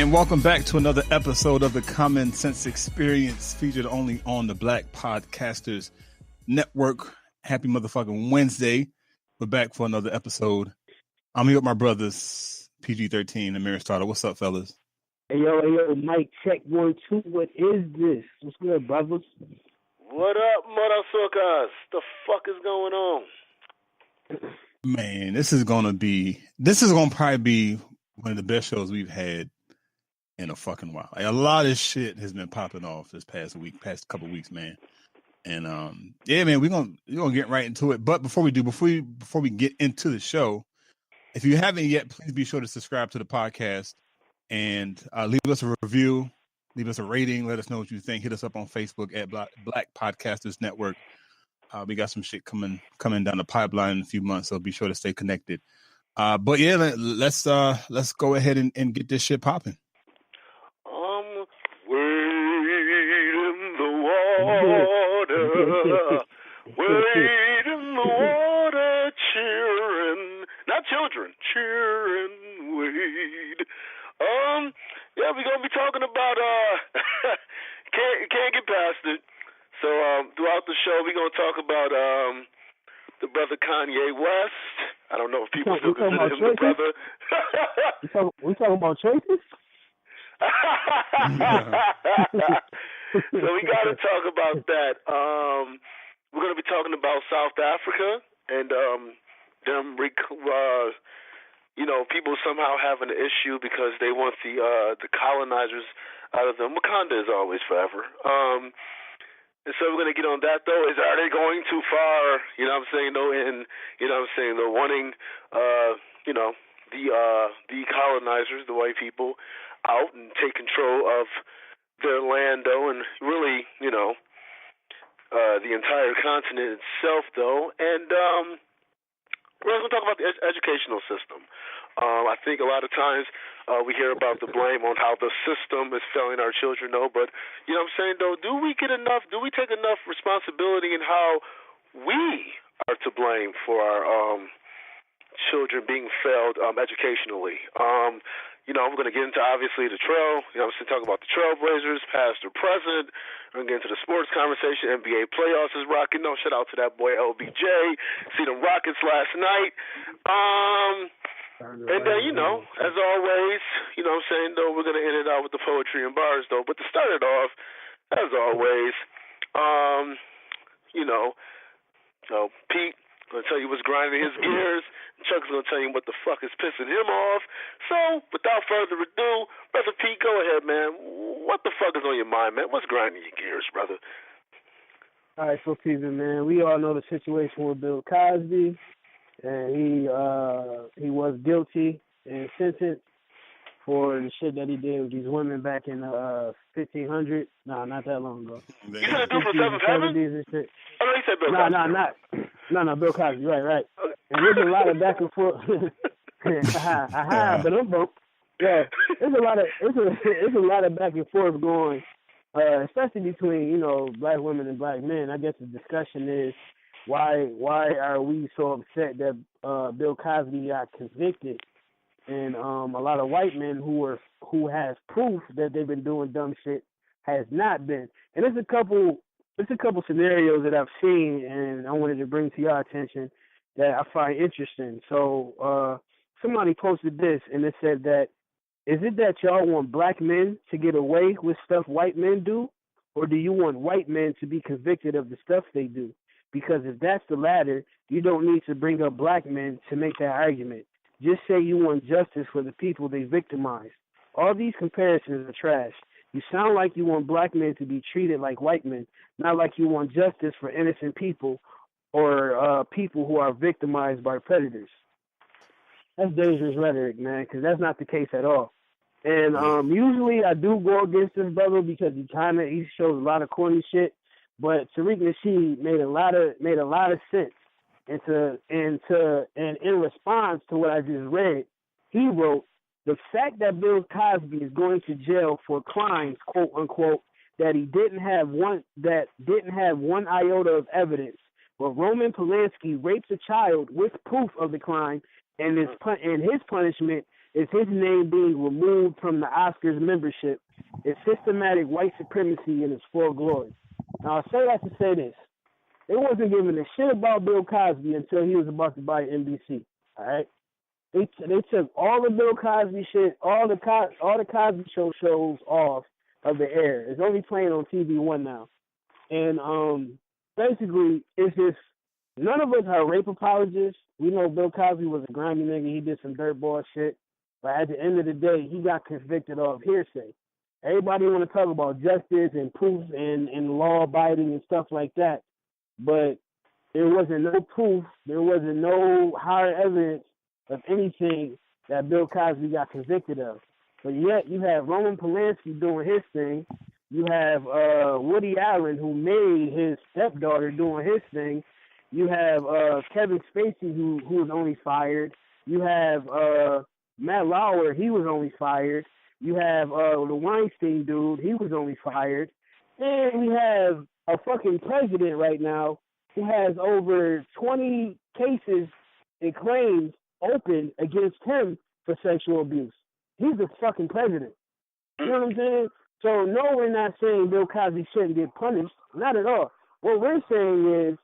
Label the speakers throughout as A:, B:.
A: And welcome back to another episode of the Common Sense Experience, featured only on the Black Podcasters Network. Happy motherfucking Wednesday. We're back for another episode. I'm here with my brothers, PG-13 and Amir. What's up, fellas?
B: Hey, yo, Mike, check 1, 2. What is this? What's good, brothers?
C: What up, motherfuckers? The fuck is going on?
A: Man, this is gonna probably be one of the best shows we've had in a fucking while. Like, a lot of shit has been popping off this past couple weeks, man. And yeah, man, we're gonna get right into it. But before we get into the show, if you haven't yet, please be sure to subscribe to the podcast and leave us a review, leave us a rating, let us know what you think. Hit us up on Facebook at Black Podcasters Network. We got some shit coming down the pipeline in a few months, so be sure to stay connected. But yeah, let's go ahead and get this shit popping.
C: Wade in the water, cheering, not children, cheering, wade. Yeah, we're gonna be talking about can't get past it. So throughout the show, we're gonna talk about the brother Kanye West. I don't know if people still consider him the brother.
B: we talking about choices?
C: So we got to talk about that. We're going to be talking about South Africa and them, people somehow having an issue because they want the colonizers out of them. Wakanda is always forever. And so we're going to get on that, though. Are they going too far? You know what I'm saying? Though, and you know what I'm saying? They're wanting, the colonizers, the white people, out and take control of their land, though, and really, the entire continent itself, though. And we're going to talk about the educational system. I think a lot of times we hear about the blame on how the system is failing our children, though. But, you know what I'm saying, though, do we take enough responsibility in how we are to blame for our children being failed educationally? We're going to get into, obviously, the trail. I'm talking about the Trailblazers, past or present. We're going to get into the sports conversation. NBA playoffs is rocking. Shout out to that boy LBJ. See them Rockets last night. And then, as always, though, we're going to end it out with the poetry and bars, though. But to start it off, as always, Pete going to tell you what's grinding his gears. Chuck's going to tell you what the fuck is pissing him off. So, without further ado, Brother Pete, go ahead, man. What the fuck is on your mind, man? What's grinding your gears, brother?
B: All right, so people, man, we all know the situation with Bill Cosby, and he was guilty and sentenced for the shit that he did with these women back in 1500. Nah, not that long ago.
C: You said it do for 7 heaven? Oh, no, you said Bill Cosby.
B: No, Bill Cosby, right. Okay. And there's a lot of back and forth. But I'm broke. Yeah, there's a lot of back and forth going, especially between black women and black men. I guess the discussion is why are we so upset that Bill Cosby got convicted, and a lot of white men who has proof that they've been doing dumb shit has not been. And there's a couple scenarios that I've seen, and I wanted to bring to your attention that I find interesting. So somebody posted this, and it said that, is it that y'all want black men to get away with stuff white men do, or do you want white men to be convicted of the stuff they do? Because if that's the latter, you don't need to bring up black men to make that argument. Just say you want justice for the people they victimized. All these comparisons are trash. You sound like you want black men to be treated like white men, not like you want justice for innocent people or people who are victimized by predators. That's dangerous rhetoric, man, because that's not the case at all. And usually I do go against this brother because he shows a lot of corny shit. But Tariq Nasheed made a lot of sense. And in response to what I just read, he wrote, the fact that Bill Cosby is going to jail for crimes, quote unquote, that didn't have one iota of evidence, but Roman Polanski rapes a child with proof of the crime, and his punishment is his name being removed from the Oscars membership. It's systematic white supremacy in its full glory. Now, I say that to say this. They wasn't giving a shit about Bill Cosby until he was about to buy NBC. All right? They took all the Bill Cosby shit, all the Cosby Show shows off of the air. It's only playing on TV One now. And basically, it's just, none of us are rape apologists. We know Bill Cosby was a grimy nigga. He did some dirtball shit. But at the end of the day, he got convicted of hearsay. Everybody want to talk about justice and proof and law abiding and stuff like that. But there wasn't no proof. There wasn't no hard evidence of anything that Bill Cosby got convicted of. But yet you have Roman Polanski doing his thing. You have Woody Allen, who married his stepdaughter, doing his thing. You have Kevin Spacey, who was only fired. You have Matt Lauer, he was only fired. You have the Weinstein dude, he was only fired. And we have a fucking president right now who has over 20 cases and claims open against him for sexual abuse. He's the fucking president. You know what I'm saying? So, no, we're not saying Bill Cosby shouldn't get punished. Not at all. What we're saying is,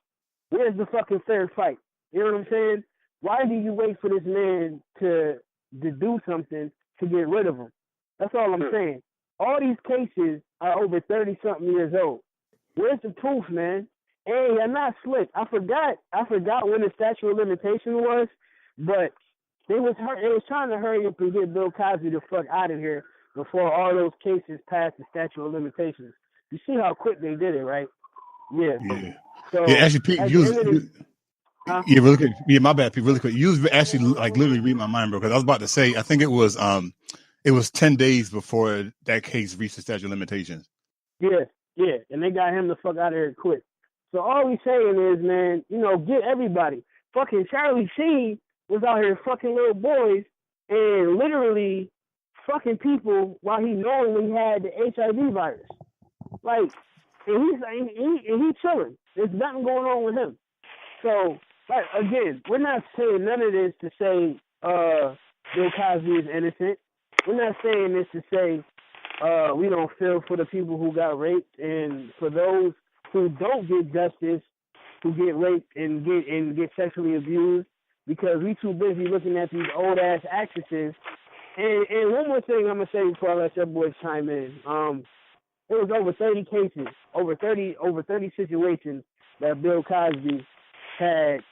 B: where's the fucking fair fight? You know what I'm saying? Why do you wait for this man to do something to get rid of him? That's all I'm saying. All these cases are over 30-something years old. Where's the proof, man? Hey, I'm not slick. I forgot when the statute of limitation was, but they was trying to hurry up and get Bill Cosby the fuck out of here before all those cases passed the statute of limitations. You see how quick they did it, right? Yeah. So,
A: yeah, actually, Pete, really quick. Yeah, my bad, Pete, really quick. You was actually like literally read my mind, bro, because I was about to say, I think it was 10 days before that case reached the statute of limitations.
B: Yeah, and they got him the fuck out of here quick. So all we saying is, man, get everybody. Fucking Charlie Sheen was out here fucking little boys and literally fucking people while he knowingly had the HIV virus. Like, and he's chilling. There's nothing going on with him. So, like, again, we're not saying none of this to say Bill Cosby is innocent. We're not saying this to say we don't feel for the people who got raped and for those who don't get justice, who get raped and get sexually abused, because we too busy looking at these old ass actresses. And one more thing I'm gonna say before I let your boys chime in. It was over 30 cases, over 30 situations that Bill Cosby had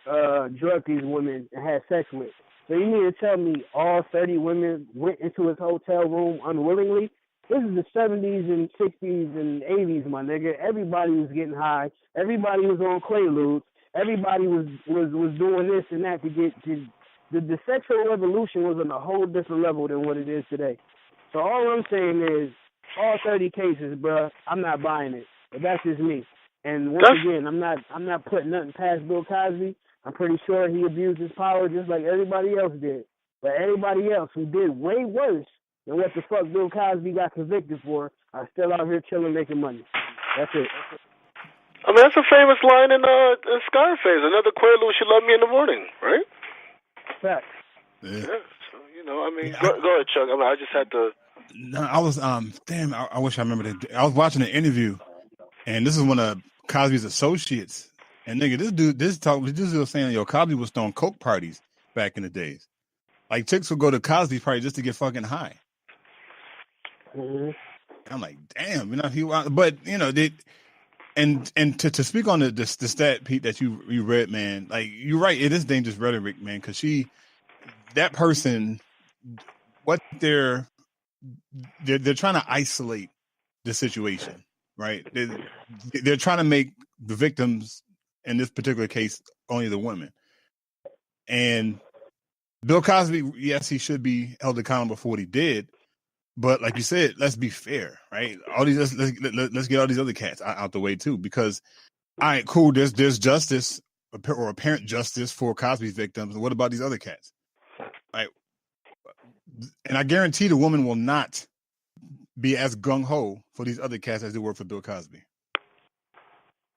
B: drugged these women and had sex with. So you mean to tell me all 30 women went into his hotel room unwillingly? This is the 70s and 60s and 80s, my nigga. Everybody was getting high. Everybody was on Quaaludes. Everybody was doing this and that to get to the sexual revolution was on a whole different level than what it is today. So all I'm saying is, all 30 cases, bro, I'm not buying it. But that's just me. And once again, I'm not putting nothing past Bill Cosby. I'm pretty sure he abused his power just like everybody else did. But everybody else who did way worse than what the fuck Bill Cosby got convicted for are still out here chilling, making money. That's it.
C: I mean, that's a famous line in Scarface. Another Quaalude, she loved me in the morning, right?
B: Facts.
C: Yeah. So, I mean, go ahead, Chuck. I mean, I just had to.
A: No, I was damn. I wish I remember that. I was watching an interview, and this is one of Cosby's associates. And nigga, this dude was saying, yo, Cosby was throwing coke parties back in the days. Like chicks would go to Cosby's party just to get fucking high.
B: Mm-hmm.
A: I'm like, damn, but and to speak on the stat, Pete, that you read, man, like you're right, it is dangerous rhetoric, man, because that person, what they're trying to isolate the situation, right? They're trying to make the victims in this particular case only the women. And Bill Cosby, yes, he should be held accountable for what he did, but like you said, let's be fair, right? All these let's get all these other cats out the way too, because all right, cool. There's justice or apparent justice for Cosby's victims. What about these other cats? Right? And I guarantee the woman will not be as gung ho for these other cats as they were for Bill Cosby.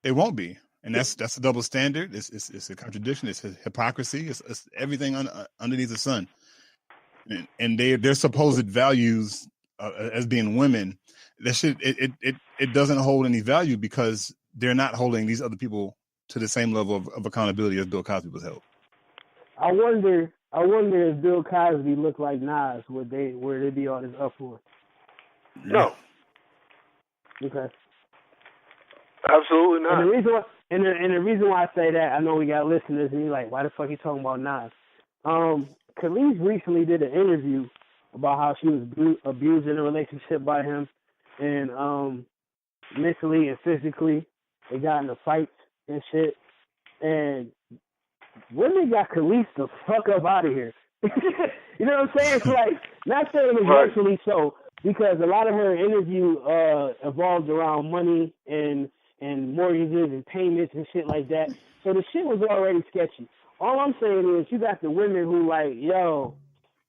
A: It won't be, and that's a double standard. It's a contradiction. It's hypocrisy. It's everything underneath the sun. and their supposed values as being women, that shit it doesn't hold any value because they're not holding these other people to the same level of accountability as Bill Cosby was held.
B: I wonder if Bill Cosby looked like Nas, where they be all this uproar.
C: No.
B: Okay.
C: Absolutely not.
B: And the reason why I say that, I know we got listeners and you're like, why the fuck you talking about Nas? Khalees recently did an interview about how she was abused in a relationship by him, and mentally and physically, they got into fights and shit. And women got Khalees the fuck up out of here. You know what I'm saying? It's like, not saying it's rightfully so, because a lot of her interview evolved around money and mortgages and payments and shit like that. So the shit was already sketchy. All I'm saying is you got the women who like, yo,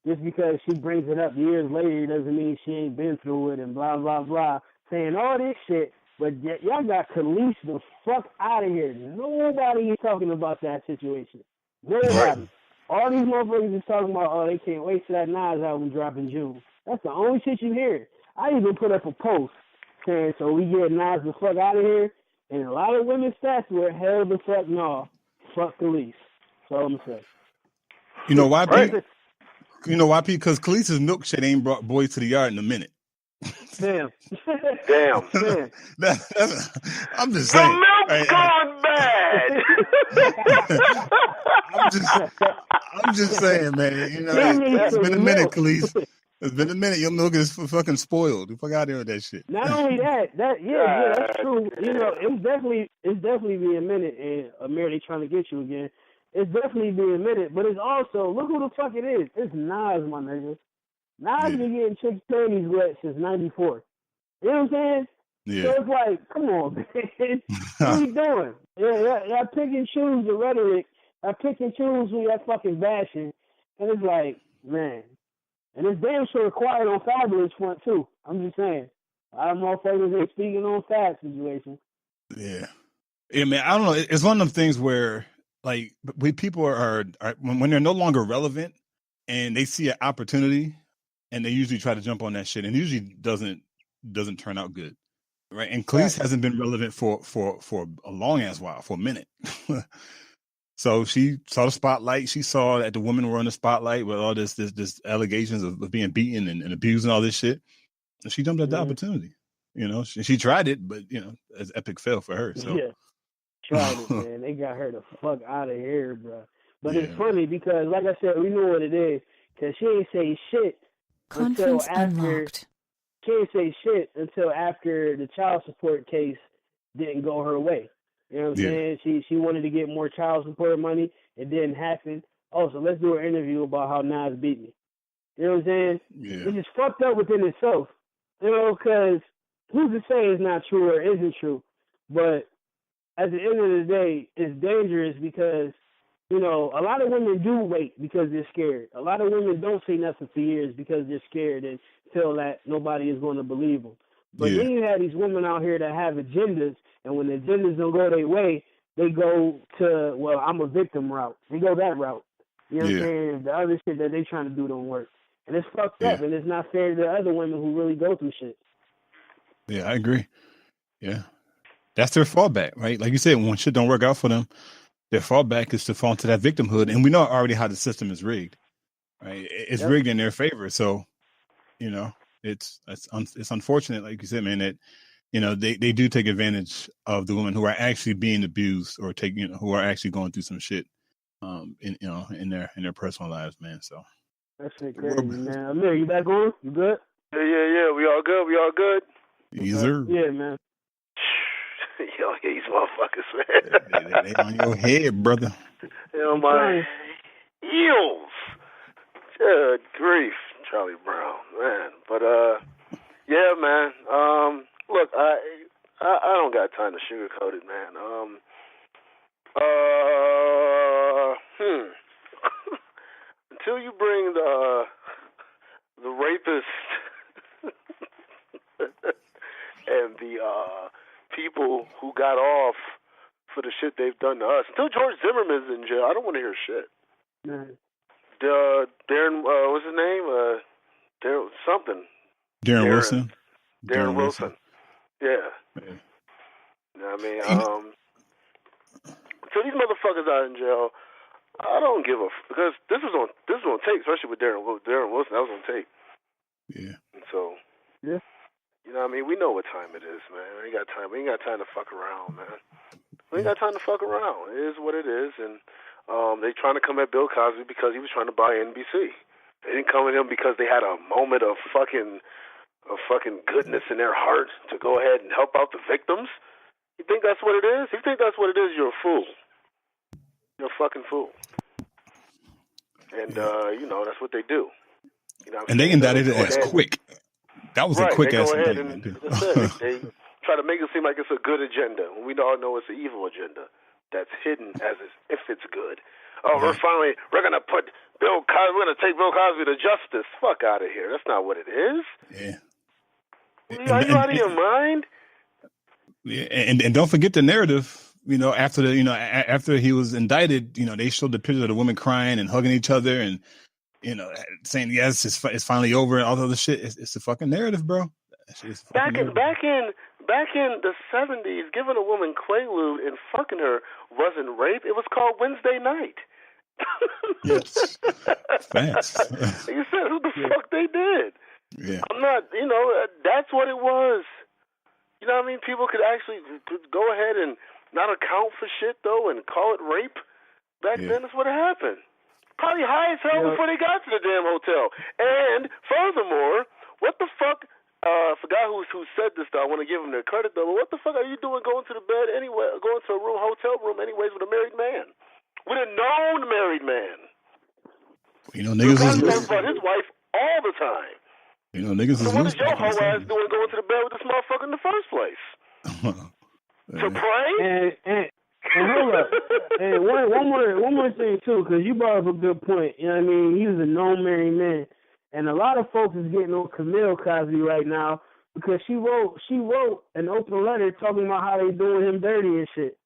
B: just because she brings it up years later doesn't mean she ain't been through it and blah, blah, blah, saying all this shit. But y'all got Khalees the fuck out of here. Nobody is talking about that situation. Nobody. Right. All these motherfuckers is talking about, oh, they can't wait till that Nas album drop in June. That's the only shit you hear. I even put up a post saying, so we get Nas the fuck out of here. And a lot of women's stats were, hell the fuck no. Fuck Khalees. That's all I'm saying.
A: You know why, Pete? You know why, Pete? Because Khalees's milkshake ain't brought boys to the yard in a minute.
B: Damn.
A: I'm just saying.
C: The milk's gone bad.
A: I'm just saying, man. You know, it's been a minute, Khalees. It's been a minute. Your milk is fucking spoiled. Fuck out there with that shit.
B: Not only that, that's true. You know, it's definitely being a minute. And Amir, they trying to get you again. It's definitely being a minute, but it's also, look who the fuck it is. It's Nas, my nigga. Nas been getting chicks' panties wet since '94. You know what I'm saying?
A: Yeah.
B: So it's like, come on, man. What are you doing? Y'all pick and choose the rhetoric. I pick and choose who y'all fucking bashing. And it's like, man. And it's damn sure quiet on Fabulous front, too. I'm just saying. A lot of motherfuckers ain't speaking on Fab situation.
A: Yeah. Yeah, man, I don't know. It's one of them things where, like, when people are when they're no longer relevant and they see an opportunity and they usually try to jump on that shit and it usually doesn't turn out good. Right. And Khalees hasn't been relevant for a long ass while, for a minute. So she saw the spotlight. She saw that the women were on the spotlight with all this allegations of being beaten and abused and all this shit. And she jumped at the opportunity. You know, she tried it, but you know, it's epic fail for her. So
B: yeah, tried it, man. They got her the fuck out of here, bro. But it's funny because, like I said, we know what it is. Cause she ain't say shit until after. She ain't say shit until after the child support case didn't go her way. You know what I'm saying? She wanted to get more child support money. It didn't happen. Oh, so let's do an interview about how Nas beat me. You know what I'm saying?
A: Yeah.
B: It's just fucked up within itself. You know, because who's to say it's not true or isn't true? But at the end of the day, it's dangerous because, you know, a lot of women do wait because they're scared. A lot of women don't say nothing for years because they're scared and feel that nobody is going to believe them. But then you have these women out here that have agendas, and when the agendas don't go their way, they go to, well, I'm a victim route. They go that route. You know what I'm saying? The other shit that they trying to do don't work. And it's fucked up, and it's not fair to the other women who really go through shit.
A: Yeah, I agree. Yeah. That's their fallback, right? Like you said, when shit don't work out for them, their fallback is to fall into that victimhood. And we know already how the system is rigged, right? It's rigged in their favor. So, you know, it's unfortunate, like you said, man, that, you know, they do take advantage of the women who are actually being abused or who are actually going through some shit, in their personal lives, man. So
B: that's shit crazy, man. Amir, you back on? You good?
C: Yeah. We all good.
A: Yes, sir.
B: Yeah, man.
C: Yo, these motherfuckers, man.
A: They on your head, brother.
C: They on my heels. Good grief, Charlie Brown, man. But yeah, man. Look, I don't got time to sugarcoat it, man. Until you bring the rapist and the people who got off for the shit they've done to us. Until George Zimmerman's in jail, I don't want to hear shit.
B: Man.
C: Darren, what's his name? Darren something.
A: Darren Wilson.
C: Darren Wilson. Yeah. You know what I mean? So these motherfuckers out in jail, I don't give a because this was on tape, especially with Darren Wilson. That was on tape.
A: Yeah.
C: And so,
B: yeah.
C: You know what I mean? We know what time it is, man. We ain't got time. We ain't got time to fuck around, man. We ain't got time to fuck around. It is what it is, and they trying to come at Bill Cosby because he was trying to buy NBC. They didn't come at him because they had a moment of fucking goodness in their heart to go ahead and help out the victims. You think that's what it is? If you think that's what it is, you're a fool. You're a fucking fool. And that's what they do. You know,
A: and they indicted it as quick. That was a quick-ass indictment.
C: They try to make it seem like it's a good agenda, when we all know it's an evil agenda that's hidden as if it's good. Oh, we're gonna put Bill Cosby. We're gonna take Bill Cosby to justice. Fuck out of here. That's not what it is.
A: Yeah.
C: Are you out of your mind?
A: Yeah, and don't forget the narrative. After he was indicted, they showed the picture of the women crying and hugging each other and. Saying yes, it's finally over and all the other shit. It's a fucking narrative, bro.
C: Back in the 70s, giving a woman Quaalude and fucking her wasn't rape. It was called Wednesday night.
A: Yes, facts.
C: You said who the fuck they did?
A: Yeah,
C: I'm not. That's what it was. You know what I mean? People could actually go ahead and not account for shit though and call it rape. Back then, that's what happened. Probably high as hell before they got to the damn hotel. And furthermore, what the fuck? I forgot who said this though. I want to give him their credit though. But what the fuck are you doing going to the bed anyway? Going to a hotel room anyways with a married man? With a known married man.
A: Niggas was
C: talking about his wife all the time.
A: Niggas
C: so
A: was
C: what is your whole ass doing going to the bed with this motherfucker in the first place? To pray?
B: And hold up, and one more thing too, because you brought up a good point. You know what I mean? He was a known married man, and a lot of folks is getting on Camille Cosby right now because she wrote an open letter talking about how they doing him dirty and shit.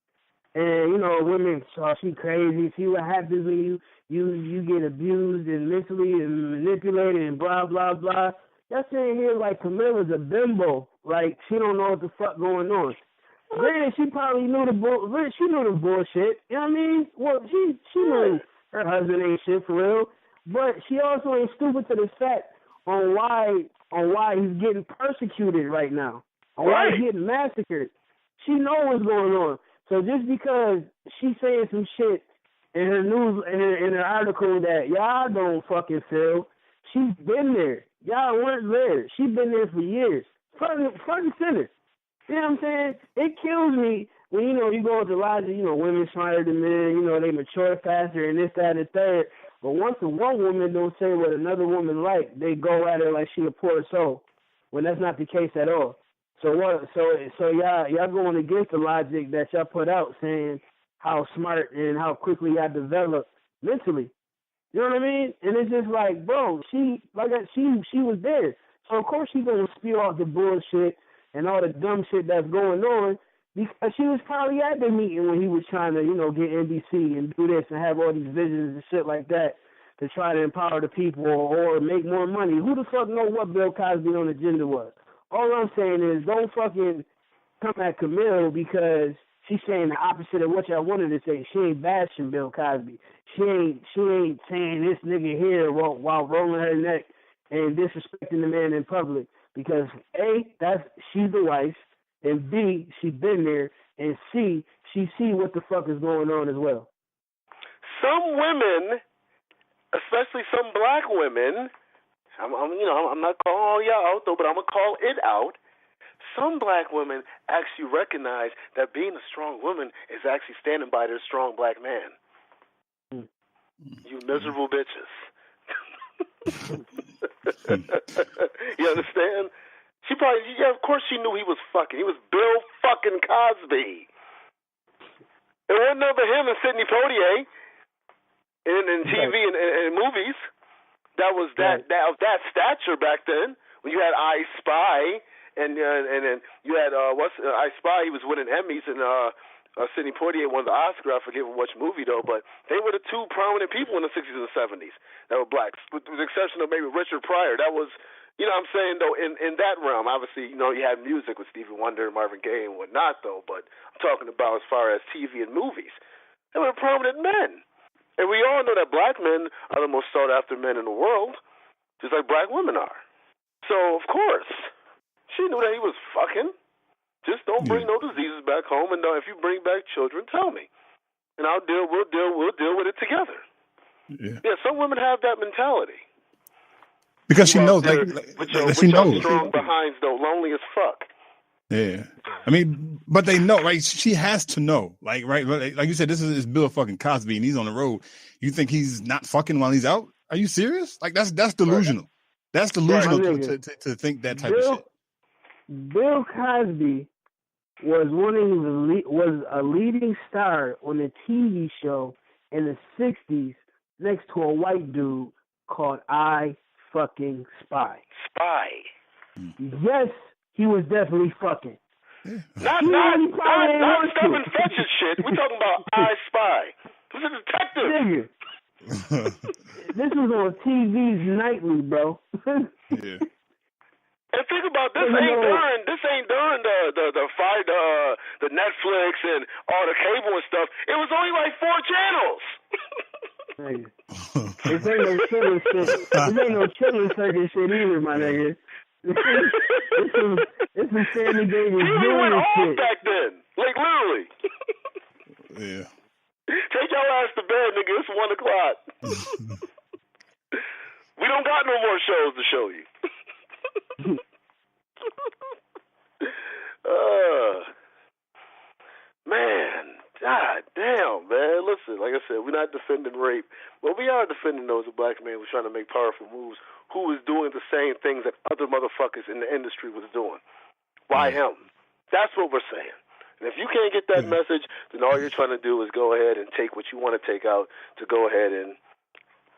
B: And women, she crazy. See what happens when you get abused and mentally and manipulated and blah blah blah. Y'all saying here like Camille is a bimbo, like she don't know what the fuck going on. Granted, she probably knew the bullshit. You know what I mean? Well, she knew her husband ain't shit for real, but she also ain't stupid to the fact on why he's getting persecuted right now, on why he's getting massacred. She know what's going on. So just because she's saying some shit in her news in her article that y'all don't fucking feel, she's been there. Y'all weren't there. She's been there for years. Front and center. You know what I'm saying? It kills me when, you go into logic, women smarter than men, they mature faster and this, that, and the third. But once one woman don't say what another woman like, they go at her like she a poor soul, when that's not the case at all. So y'all going against the logic that y'all put out saying how smart and how quickly y'all develop mentally. You know what I mean? And it's just like, bro, she was there. So of course she's gonna spew out the bullshit and all the dumb shit that's going on, because she was probably at the meeting when he was trying to, get NBC and do this and have all these visions and shit like that to try to empower the people or make more money. Who the fuck know what Bill Cosby on agenda was? All I'm saying is don't fucking come at Camille because she's saying the opposite of what y'all wanted to say. She ain't bashing Bill Cosby. She ain't saying this nigga here while rolling her neck and disrespecting the man in public. Because A, she's the wife, and B, she been there, and C, she see what the fuck is going on as well.
C: Some women, especially some black women, I'm not calling all y'all out though, but I'm gonna call it out. Some black women actually recognize that being a strong woman is actually standing by their strong black man. You miserable bitches. You understand? She probably, of course she knew he was fucking. He was Bill fucking Cosby. It wasn't over him and Sidney Poitier in TV and movies. That was that stature back then. When you had I Spy and then you had I Spy, he was winning Emmys, and Sidney Poitier won the Oscar. I forget which movie though, but they were the two prominent people in the 60s and 70s that were blacks, with the exception of maybe Richard Pryor. That was, you know what I'm saying, though, in that realm. Obviously, you know, you had music with Stevie Wonder and Marvin Gaye and whatnot, though, but I'm talking about as far as TV and movies. They were prominent men. And we all know that black men are the most sought after men in the world, just like black women are. So, of course, she knew that he was fucking. Just don't bring no diseases back home, and if you bring back children, tell me, and we'll deal with it together. Yeah, some women have that mentality
A: because she knows, she knows.
C: Strong behinds though, lonely as fuck.
A: Yeah, I mean, but they know, right? She has to know, like, right? Like you said, this is Bill fucking Cosby, and he's on the road. You think he's not fucking while he's out? Are you serious? Like that's delusional. Right. That's delusional to think that type of shit.
B: Bill Cosby was a leading star on a TV show in the 60s next to a white dude called I Fucking Spy. Yes, he was definitely fucking.
C: Yeah. Not stuff and fetching shit. We're talking about I Spy. This is a detective.
B: Nigga. This was on TV's nightly, bro.
A: Yeah.
C: And think about this. This ain't during the fight, the Netflix and all the cable and stuff. It was only like 4 channels.
B: This ain't no chilling shit. This ain't no chilling circuit shit either, my nigga. This is Sammy Davis Jr. shit.
C: Back then, like literally.
A: Yeah.
C: Take your ass to bed, nigga. It's 1 o'clock. We don't got no more shows to show you. Man, god damn, man. Listen, like I said, we're not defending rape, but we are defending those black men who's trying to make powerful moves, who is doing the same things that other motherfuckers in the industry was doing. Why him? That's what we're saying. And if you can't get that message, then all you're trying to do is go ahead and take what you want to take out to go ahead and,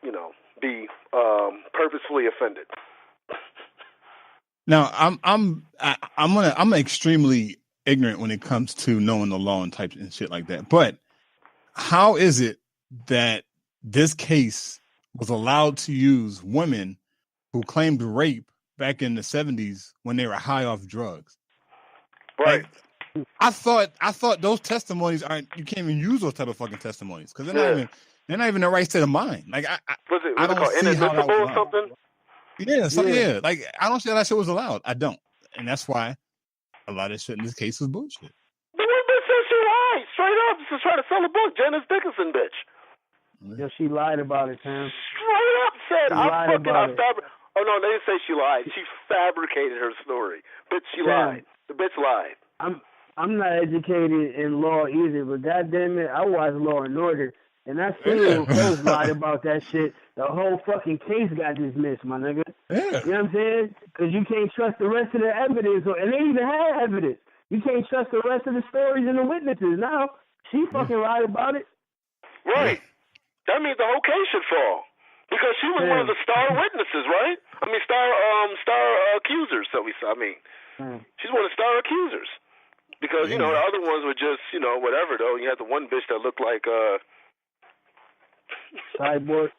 C: you know, be purposefully offended.
A: Now, I'm extremely ignorant when it comes to knowing the law and types and shit like that. But how is it that this case was allowed to use women who claimed rape back in the 70s when they were high off drugs?
C: Right.
A: Like, I thought those testimonies you can't even use those type of fucking testimonies because they're not even the right state of mind. Like I don't see how that was
C: or something.
A: Yeah. Like I don't see how that shit was allowed. I don't, and that's why a lot of shit in this case was bullshit.
C: The one bitch said she lied straight up. She's trying to sell a book. Janice Dickinson, bitch.
B: Yeah, she lied about it, Sam.
C: Straight up said, Oh no, they didn't say she lied. She fabricated her story. Bitch, she lied. The bitch lied.
B: I'm not educated in law either, but goddamn it, I watch Law and Order, and I seen when folks lied about that shit. The whole fucking case got dismissed, my nigga.
A: Yeah.
B: You know what I'm saying? Because you can't trust the rest of the evidence, and they even had evidence. You can't trust the rest of the stories and the witnesses. Now she fucking lied about it.
C: Right. That means the whole case should fall because she was one of the star witnesses, right? I mean, star accusers. She's one of the star accusers. Because, you know, the other ones were just, you know, whatever, though. You had the one bitch that looked like,
B: Cyborg.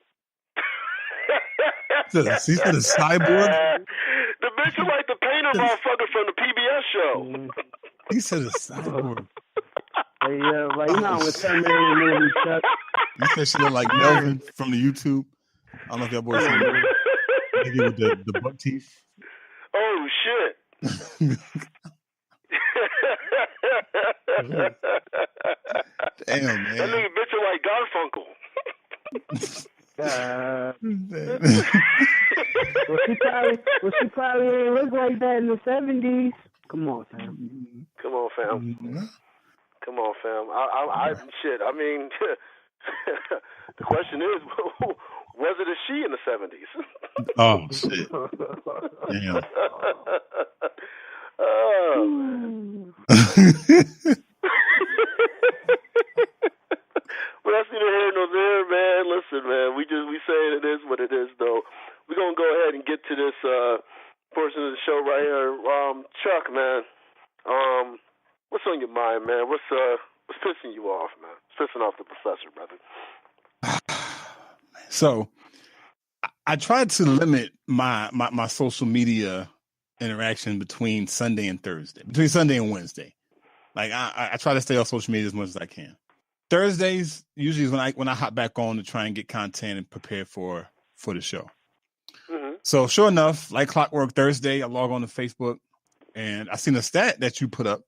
A: She said a cyborg?
C: The bitch was like the painter motherfucker from the PBS show.
A: He said a cyborg.
B: Yeah, like, you know, with Terminator movie stuff.
A: You said she looked like Melvin from the YouTube. I don't know if y'all boys seen that. Nigga with the buck teeth.
C: Oh, shit.
A: Damn, man.
C: That nigga bitch is like Garfunkel.
B: Well, she probably ain't look like that in the 70s. Come on, fam.
C: Come on, fam. Shit. I mean, the question is, was it a she in the 70s?
A: Oh shit. Damn.
C: Well, that's neither here nor there, man. Listen, man, we saying it is what it is, though. We're gonna go ahead and get to this portion of the show right here. Chuck, man, what's on your mind, man? What's pissing you off, man? It's pissing off the professor, brother.
A: So I tried to limit my social media interaction between Sunday and Wednesday. Like I try to stay off social media as much as I can. Thursdays usually is when I hop back on to try and get content and prepare for the show.
C: Mm-hmm.
A: So sure enough, like clockwork, Thursday I log on to Facebook and I seen a stat that you put up,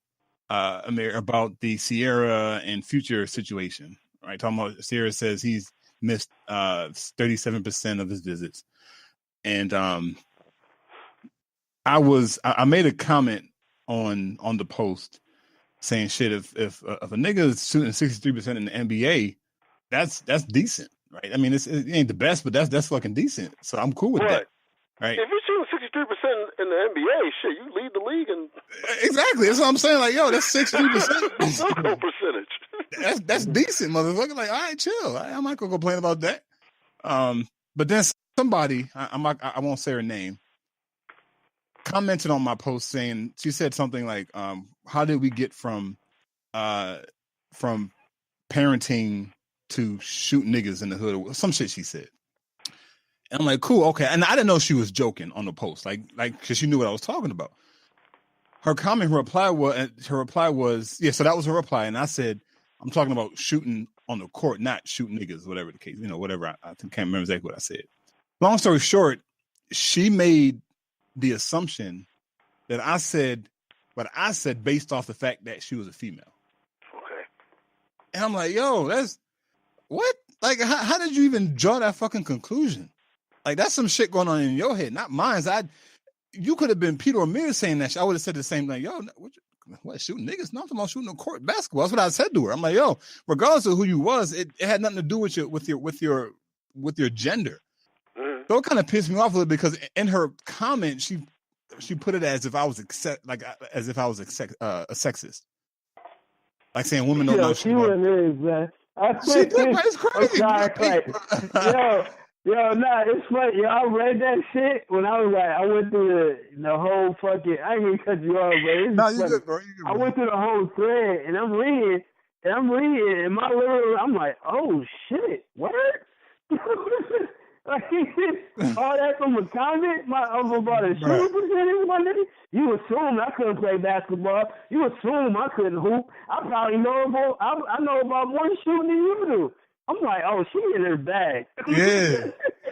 A: Amir, about the Sierra and Future situation. Right, talking about Sierra says he's missed 37% of his visits, and I made a comment on the post saying shit, if a nigga is shooting 63% in the NBA, that's decent, right? I mean, it ain't the best, but that's fucking decent. So I'm cool with that, right?
C: If you're shooting 63% in the NBA, shit, you lead the league and
A: exactly. That's what I'm saying. Like, yo, that's 63%.
C: percentage.
A: That's decent, motherfucker. Like, all right, chill. I'm not gonna complain about that. But then somebody, I won't say her name, commented on my post saying, she said something like, how did we get from parenting to shoot niggas in the hood? Some shit she said. And I'm like, cool, okay. And I didn't know she was joking on the post, like, because she knew what I was talking about. Her reply was, yeah, so that was her reply. And I said, I'm talking about shooting on the court, not shooting niggas, whatever the case, whatever. I can't remember exactly what I said. Long story short, she made the assumption that I said what I said based off the fact that she was a female.
C: Okay.
A: And I'm like, yo, that's what? Like, how did you even draw that fucking conclusion? Like, that's some shit going on in your head, not mine. You could have been Peter or Amir saying that shit. I would have said the same thing. Yo, what shooting niggas? No, I'm talking about shooting the court basketball. That's what I said to her. I'm like, yo, regardless of who you was, it had nothing to do with your gender.
C: Mm-hmm.
A: So it kind of pissed me off a little because in her comment, she put it as if I was a sexist, like saying women don't know shit.
B: She wouldn't, man.
A: She did, man. It's crazy.
B: Nah, it's funny. Yo, I read that shit when I was like, I went through the whole fucking. I ain't gonna cut you off, but
A: no, you good, bro.
B: I went through the whole thread, and I'm reading, and my little, I'm like, oh shit, what? Like, all that from a comment? I'm about a shooting percentage, my nigga? You assume I couldn't play basketball. You assume I couldn't hoop. I probably know about, I know about more shooting than you do. I'm like, oh, she in her bag.
A: Yeah,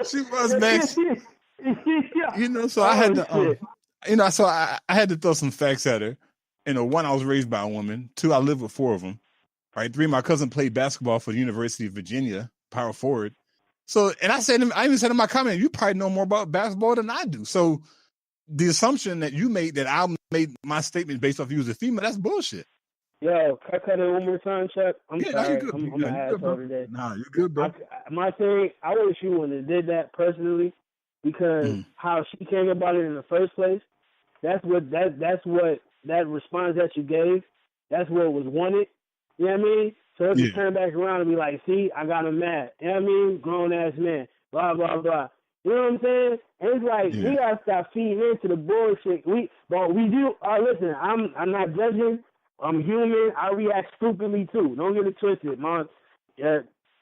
A: she was, man. So I had to, so I had to throw some facts at her. One, I was raised by a woman. Two, I lived with 4 of them. Right. 3, my cousin played basketball for the University of Virginia, power forward. So, and I even said in my comment, you probably know more about basketball than I do. So, the assumption that you made that I made my statement based off you as a female, that's bullshit.
B: Yo, can I cut it one more time, Chuck? I'm sorry.
A: No, you're good.
B: I'm an asshole today.
A: Nah, you're good, bro.
B: My thing, I wish you wouldn't have did that personally, because how she came about it in the first place, that's what that response that you gave, that's what was wanted. You know what I mean? So if you turn back around and be like, see, I got him mad. You know what I mean? Grown ass man. Blah, blah, blah. You know what I'm saying? And it's like, we gotta stop feeding into the bullshit. We do. Listen, I'm not judging. I'm human. I react stupidly too. Don't get it twisted, mom. Yeah,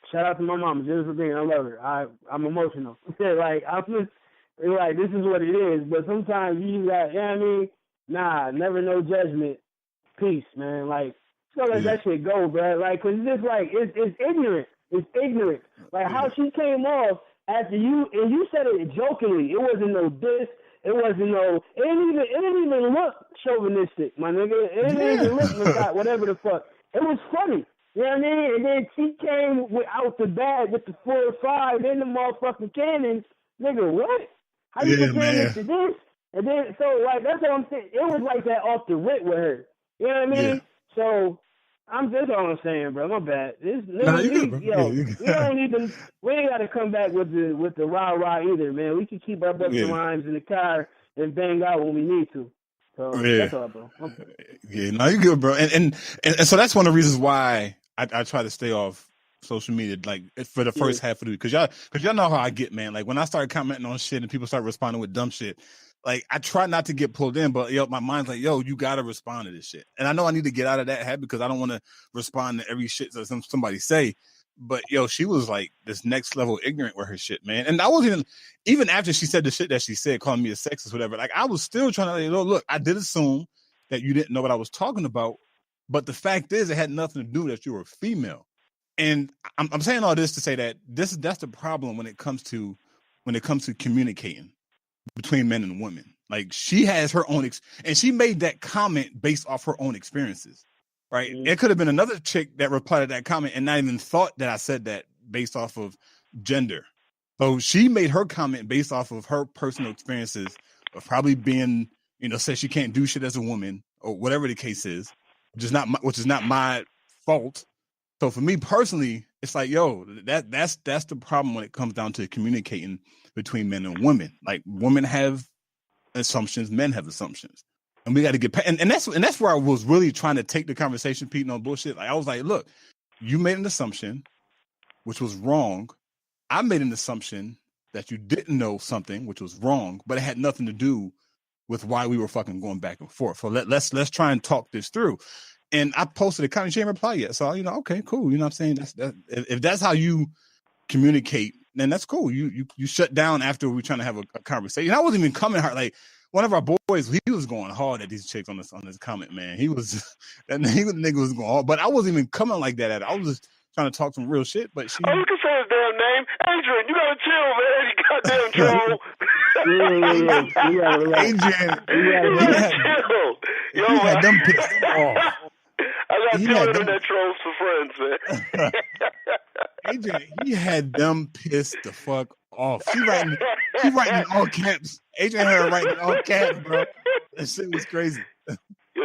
B: shout out to my mama, Jennifer Green. I love her. I'm emotional. Like, this is what it is. But sometimes you got, you know what I mean? Nah, never no judgment. Peace, man. Like, so let that shit go, bro. Like, cause it's just like it's ignorant. It's ignorant. Like how she came off after you, and you said it jokingly. It wasn't no diss. It wasn't no. It didn't even look chauvinistic, my nigga. It didn't even look whatever the fuck. It was funny. You know what I mean? And then she came out the bag with the 4 or 5 in the motherfucking cannon. Nigga, what? How you compare this to this? And then so like that's what I'm saying. It was like that off the rip with her. You know what I mean?
A: Yeah.
B: So that's all I'm saying, bro. My bad. We ain't gotta come back with the rah either, man. We can keep our bucking rhymes in the car and bang out when we need to. So that's all, bro. Okay.
A: Yeah, no, you good, bro. And so that's one of the reasons why I try to stay off social media, like for the first half of the week, because y'all know how I get, man. Like when I start commenting on shit and people start responding with dumb shit, like I try not to get pulled in, but my mind's like, yo, you gotta respond to this shit. And I know I need to get out of that habit because I don't want to respond to every shit that somebody say. But she was like this next level ignorant with her shit, man. And I wasn't even after she said the shit that she said, calling me a sexist, whatever. Like I was still trying to let you know, look, I did assume that you didn't know what I was talking about, but the fact is, it had nothing to do that you were a female. And I'm saying all this to say that that's the problem when it comes to communicating between men and women. Like she has her own and she made that comment based off her own experiences, right? Mm-hmm. It could have been another chick that replied to that comment and not even thought that I said that based off of gender. So she made her comment based off of her personal experiences of probably being, said she can't do shit as a woman or whatever the case is, which is not my fault. So for me personally, it's like, yo, that's the problem when it comes down to communicating between men and women. Like women have assumptions, men have assumptions, and we got to get and that's where I was really trying to take the conversation, Pete, on bullshit. Like I was like, look, you made an assumption, which was wrong. I made an assumption that you didn't know something, which was wrong, but it had nothing to do with why we were fucking going back and forth. So let's try and talk this through. And I posted a comment, she didn't reply yet. So, okay, cool. You know what I'm saying? If that's how you communicate, then that's cool. You shut down after we're trying to have a conversation. I wasn't even coming hard. Like one of our boys, he was going hard at these chicks on this comment, man. He was that nigga was going hard, but I wasn't even coming like that at it. I was just trying to talk some real shit. But she,
C: you can say his damn name, Adrian. You gotta chill, man. You goddamn troll.
A: Adrian,
C: chill.
A: He had them pissed off.
C: I got 2 internet trolls for friends, man.
A: Adrian, he had them pissed the fuck off. She writing in all caps. Adrian had her writing in all caps, bro. That shit was crazy.
C: Yo,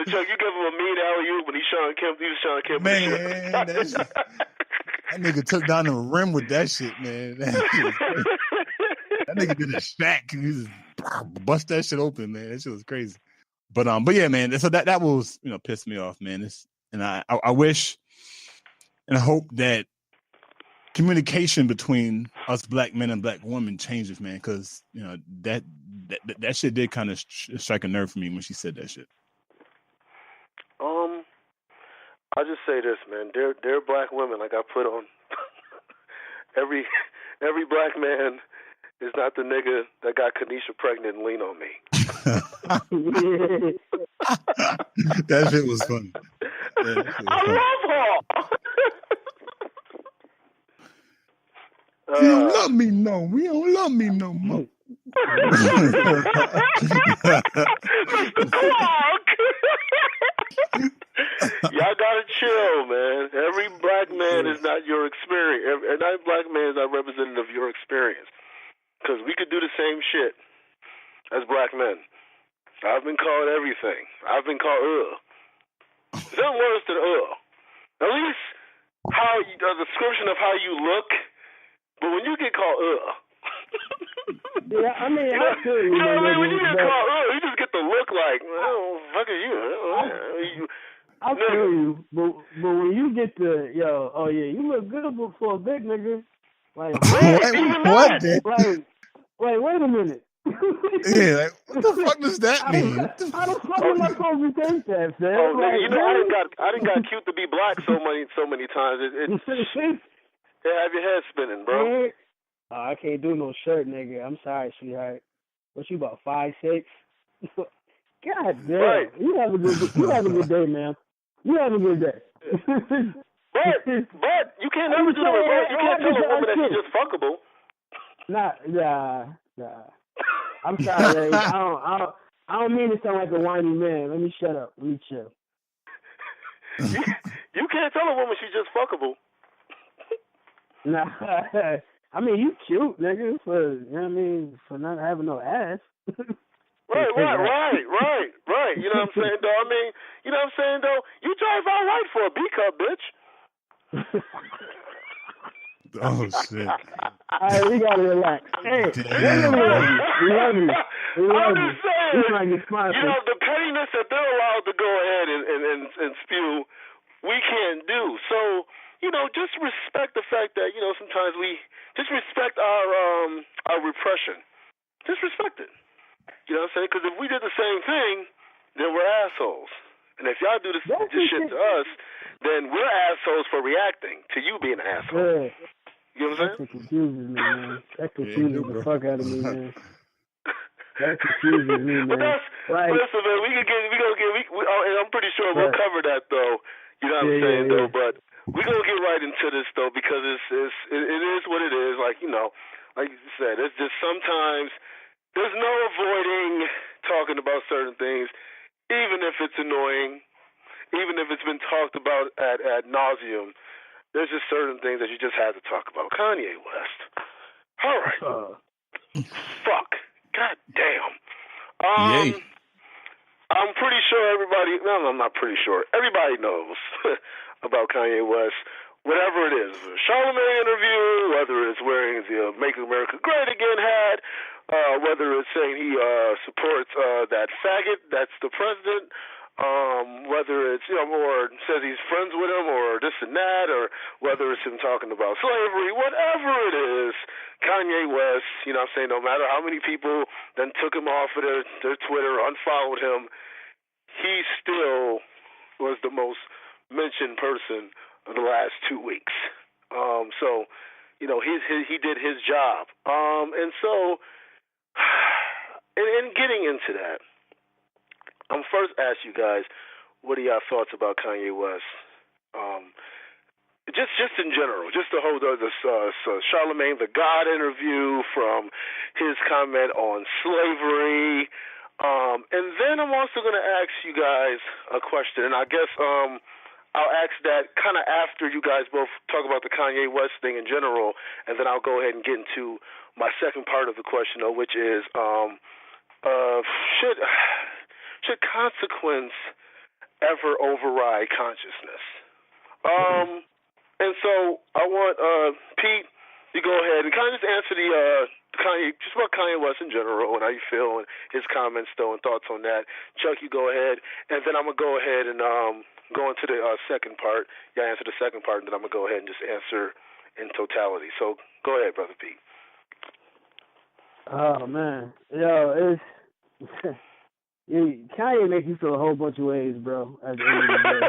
C: Chuck, you give him a mean alley-oop when he's Sean Kemp. He was Sean Kemp.
A: Man, that nigga took down the rim with that shit, man. That nigga did a stack and he just bust that shit open, man. That shit was crazy. But yeah, man. So that was pissed me off, man. And I wish and I hope that communication between us black men and black women changes, man. Because that shit did kind of strike a nerve for me when she said that shit.
C: I'll just say this, man. They're black women, like I put on. every black man is not the nigga that got Kanisha pregnant and lean on me.
A: That shit was funny.
C: I love her.
A: You don't love me no. We don't love me no more.
C: Mr. Clark. Y'all gotta chill, man. Every black man is not your experience. Every black man is not representative of your experience. Because we could do the same shit as black men. I've been called everything. I've been called It's nothing worse than At least the description of how you look. But when you get called
B: yeah, I mean,
C: you know what I mean? When you get called you just get the look like, oh, fuck are you?
B: I feel you, but when you get the you look good for a big nigga. Like
A: what?
B: Like, wait a minute.
A: Yeah, like, what the fuck does that mean?
B: How the fuck am I supposed to think that, man?
C: Oh, nigga, I didn't got cute to be black so many times. It have your head spinning, bro.
B: Oh, I can't do no shirt, nigga. I'm sorry, sweetheart. What you about 5'6"? God damn.
C: Right.
B: You have a good day, man. You have a good day.
C: But you can't never do the reverse. You can't tell a woman that she's just fuckable.
B: Nah. I'm sorry, I don't mean to sound like a whiny man. Let me shut up. Let me chill.
C: You can't tell a woman she's just fuckable.
B: Nah. I mean, you cute, nigga, for not having no ass.
C: Right. You know what I'm saying, though? I mean, you know what I'm saying, though? You drive all right for a B-cup, bitch.
A: Oh, shit.
B: All right, we gotta relax. Hey, we love you.
C: I'm just saying, the pettiness that they're allowed to go ahead and spew, we can't do. So, just respect the fact that, sometimes we just respect our repression. Just respect it. You know what I'm saying? Because if we did the same thing, then we're assholes. And if y'all do this shit to us, then we're assholes for reacting to you being an asshole.
B: Yeah.
C: You know what I'm saying?
B: That confuses me, man. That confuses the fuck out of me, man. That confuses me, man.
C: But that's listen, man. And I'm pretty sure we'll cover that though. You know what I'm saying, though. But we're gonna get right into this though, because it is what it is. Like, you know, like you said, it's just sometimes there's no avoiding talking about certain things, even if it's annoying, even if it's been talked about ad nauseum. There's just certain things that you just have to talk about. Kanye West. All right. Fuck. God damn. I'm pretty sure everybody. No, I'm not pretty sure. Everybody knows about Kanye West. Whatever it is, a Charlemagne interview, whether it's wearing the "Make America Great Again" hat, whether it's saying he supports that faggot that's the president. Whether it's, you know, or says he's friends with him, or this and that, or whether it's him talking about slavery, whatever it is, Kanye West, you know what I'm saying, no matter how many people then took him off of their Twitter, unfollowed him, he still was the most mentioned person of the last 2 weeks. So, you know, he did his job. And so, in getting into that, I'm first ask you guys, what are your thoughts about Kanye West? Just in general, just the whole Charlemagne the God interview, from his comment on slavery, and then I'm also going to ask you guys a question, and I guess I'll ask that kind of after you guys both talk about the Kanye West thing in general, and then I'll go ahead and get into my second part of the question, though, which is should consequence ever override consciousness? And so I want Pete, you go ahead and kind of just answer the Kanye, just about Kanye West in general and how you feel and his comments though and thoughts on that. Chuck, you go ahead, and then I'm gonna go ahead and go into the second part. Yeah, answer the second part, and then I'm gonna go ahead and just answer in totality. So go ahead, brother Pete.
B: Oh man, yo, it's. Kanye makes you feel a whole bunch of ways, bro. At the end of the day,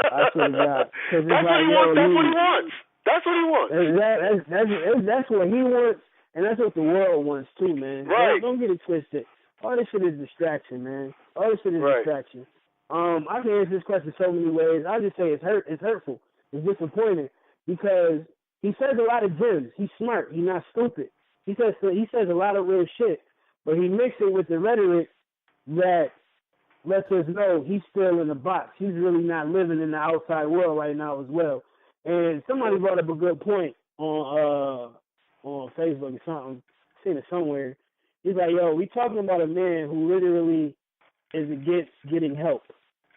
B: I swear to God.
C: That's what he wants. That's what he wants.
B: That's what he wants, and that's what the world wants too, man.
C: Right.
B: Don't get it twisted. All this shit is distraction, man. All this shit is distraction. I can answer this question so many ways. I just say it's hurtful. It's disappointing because he says a lot of gems. He's smart. He's not stupid. He says a lot of real shit, but he mixes it with the rhetoric that lets us know he's still in the box. He's really not living in the outside world right now as well. And somebody brought up a good point on Facebook or something. I've seen it somewhere. He's like, yo, we talking about a man who literally is against getting help.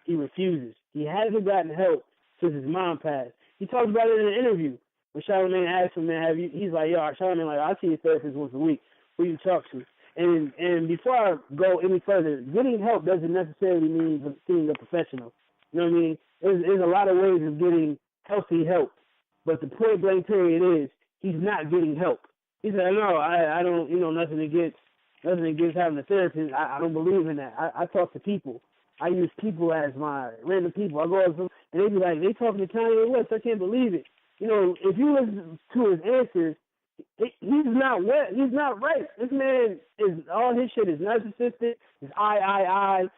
B: He refuses. He hasn't gotten help since his mom passed. He talked about it in an interview. When Charlemagne asked him, man, he's like, yo, Charlemagne, like, I see your therapist once a week. Who you talk to? And before I go any further, getting help doesn't necessarily mean being a professional. You know what I mean? There's a lot of ways of getting healthy help. But the point blank period is he's not getting help. He said, no, I don't, nothing against having a therapist. I don't believe in that. I talk to people. I use people as my random people. I go up to them and they be like, they talking to Kanye West. I can't believe it. If you listen to his answers, he's not right. This man is, all his shit is narcissistic. Is I.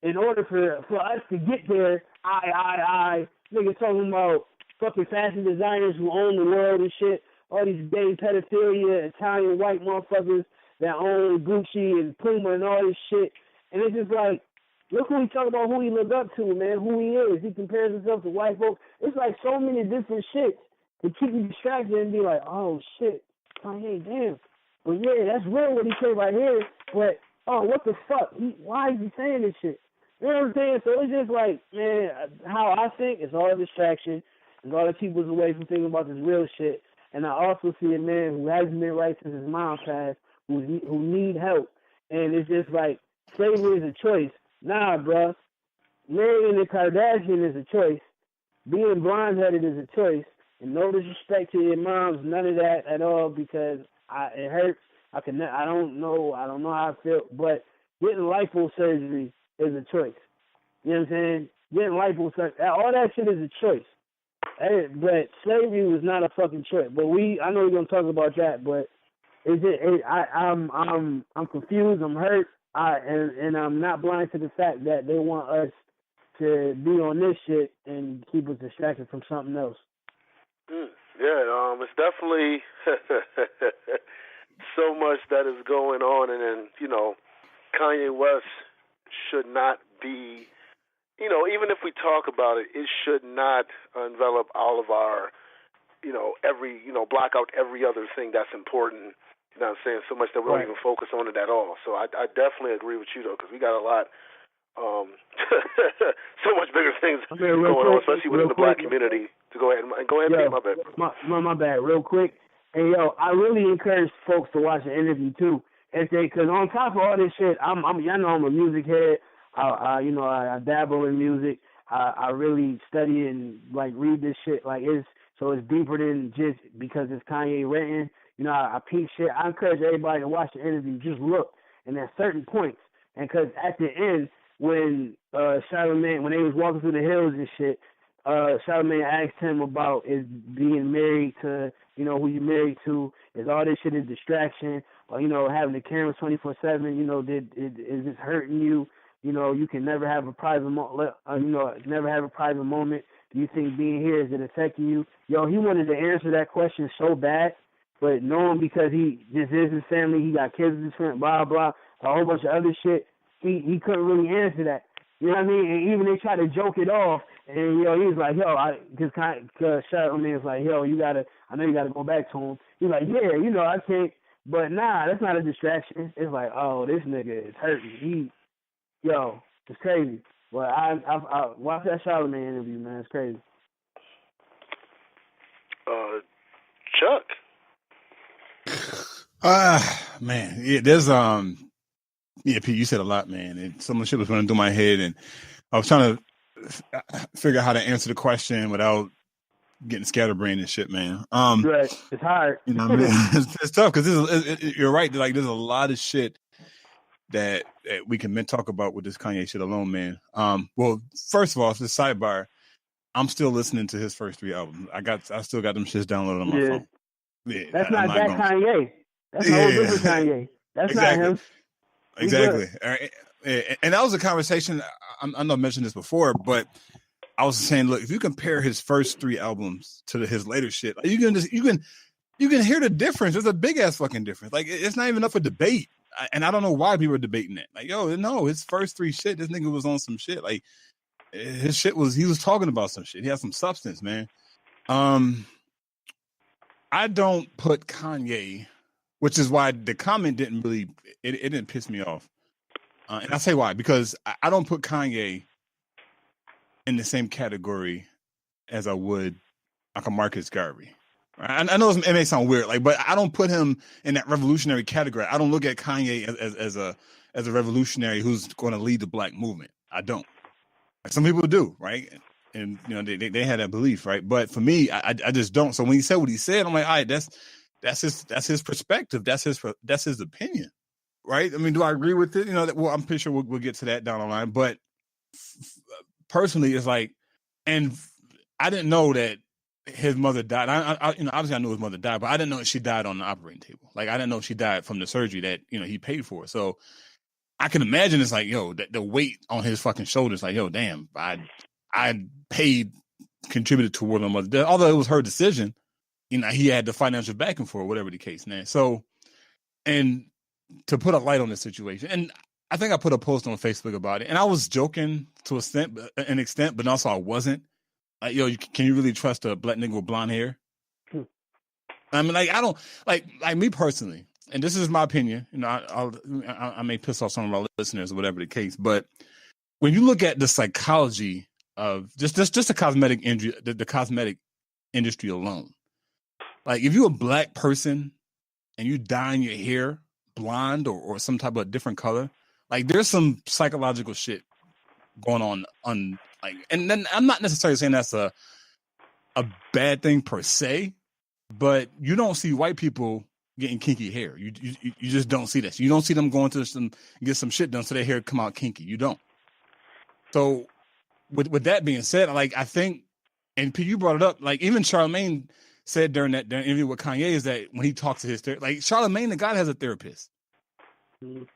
B: In order for us to get there, I. Niggas talking about fucking fashion designers who own the world and shit. All these gay pedophilia, Italian white motherfuckers that own Gucci and Puma and all this shit. And it's just like, look who he talk about, who he look up to, man, who he is. He compares himself to white folks. It's like so many different shit to keep you distracted and be like, oh shit, Kanye, damn. But yeah, that's real what he said right here. But oh, what the fuck? Why is he saying this shit? You know what I'm saying? So it's just like, man, how I think it's all a distraction. It's all that keeps us away from thinking about this real shit. And I also see a man who hasn't been right since his mom passed, who need help. And it's just like, slavery is a choice. Nah, bruh. Marrying a Kardashian is a choice. Being blonde-headed is a choice. And no disrespect to your moms, none of that at all, because it hurts. I don't know how I feel, but getting lipo surgery is a choice. You know what I'm saying? Getting lipo surgery, all that shit is a choice. Hey, but slavery was not a fucking choice. But I know we're gonna talk about that, but I'm confused. I'm hurt. And I'm not blind to the fact that they want us to be on this shit and keep us distracted from something else.
C: Yeah, it's definitely so much that is going on, and then, you know, Kanye West should not be, you know, even if we talk about it, it should not envelop all of our, you know, block out every other thing that's important. You know what I'm saying? So much that we don't even focus on it at all. So I definitely agree with you, though, because we got a lot, so much bigger things going on, especially within the black community. To go ahead and
B: yo,
C: my bad.
B: My bad, real quick. And yo, I really encourage folks to watch the interview too, because on top of all this shit, y'all know I'm a music head. I dabble in music. I really study and like read this shit. Like it's deeper than just because it's Kanye written. You know, I peep shit. I encourage everybody to watch the interview. Just look, and at certain points, and because at the end when Charlamagne, when they was walking through the hills and shit, Charlamagne asked him about is being married to, you know, who you married to, is all this shit a distraction, or, you know, having the cameras 24/7, you know, is this hurting you? You know, you can never have a private never have a private moment. Do you think being here, is it affecting you? Yo, he wanted to answer that question so bad, but knowing because this is his family, he got kids with his friend, blah, blah, a whole bunch of other shit, he couldn't really answer that. You know what I mean? And even they tried to joke it off, and, yo, he was like, yo, because Charlamagne was like, yo, I know you got to go back to him. He's like, yeah, you know, I can't, but nah, that's not a distraction. It's like, oh, this nigga is hurting. It's crazy. Well, I watched that Charlamagne interview, man. It's crazy.
C: Chuck.
A: Man, yeah, there's Pete, you said a lot, man, and some of the shit was running through my head, and I was trying to figure out how to answer the question without getting scatterbrained and shit, man.
B: Right, it's hard.
A: You know what I mean? It's tough because you're right. Like, there's a lot of shit that we can talk about with this Kanye shit alone, man. Well, first of all, this sidebar, I'm still listening to his first 3 albums. I still got them shits downloaded on my phone. Yeah,
B: that's not that Kanye. That's a whole different Kanye. That's exactly. Not him.
A: Exactly. And that was a conversation. I know I mentioned this before, but I was saying, look, if you compare his first 3 albums to his later shit, you can hear the difference. There's a big ass fucking difference. Like, it's not even up for debate. And I don't know why people are debating that. Like, yo, no, his first 3 shit, this nigga was on some shit. Like, his shit he was talking about some shit. He had some substance, man. I don't put Kanye, which is why the comment didn't really, it didn't piss me off. And I'll say why, because I don't put Kanye in the same category as I would like a Marcus Garvey. I know it may sound weird, like, but I don't put him in that revolutionary category. I don't look at Kanye as a revolutionary who's going to lead the black movement. I don't. Like, some people do, right? And, you know, they had that belief, right? But for me, I just don't. So when he said what he said, I'm like, all right, that's his perspective. That's his opinion, right? I mean, do I agree with it? You know, well, I'm pretty sure we'll get to that down the line. But personally, it's like, and I didn't know that his mother died. I obviously I knew his mother died, but I didn't know she died on the operating table. Like, I didn't know she died from the surgery that, you know, he paid for. So I can imagine it's like, yo, the weight on his fucking shoulders, like, yo, damn, I contributed toward my mother's death. Although it was her decision, you know, he had the financial backing for it, whatever the case, man. So, and to put a light on this situation, and I think I put a post on Facebook about it, and I was joking to an extent, but also I wasn't. Like, yo, can you really trust a black nigga with blonde hair? I mean, like, I don't like me personally, and this is my opinion. You know, I may piss off some of our listeners or whatever the case, but when you look at the psychology of just the cosmetic industry, the cosmetic industry alone, like, if you're a black person and you dyeing your hair blonde or some type of different color, like, there's some psychological shit going on like, and then I'm not necessarily saying that's a bad thing per se, but you don't see white people getting kinky hair. You just don't see that. You don't see them going to get some shit done so their hair come out kinky. You don't. So with that being said, like I think, and P, you brought it up, like even Charlamagne said during interview with Kanye is that when he talks to his therapist, like Charlamagne, the guy has a therapist.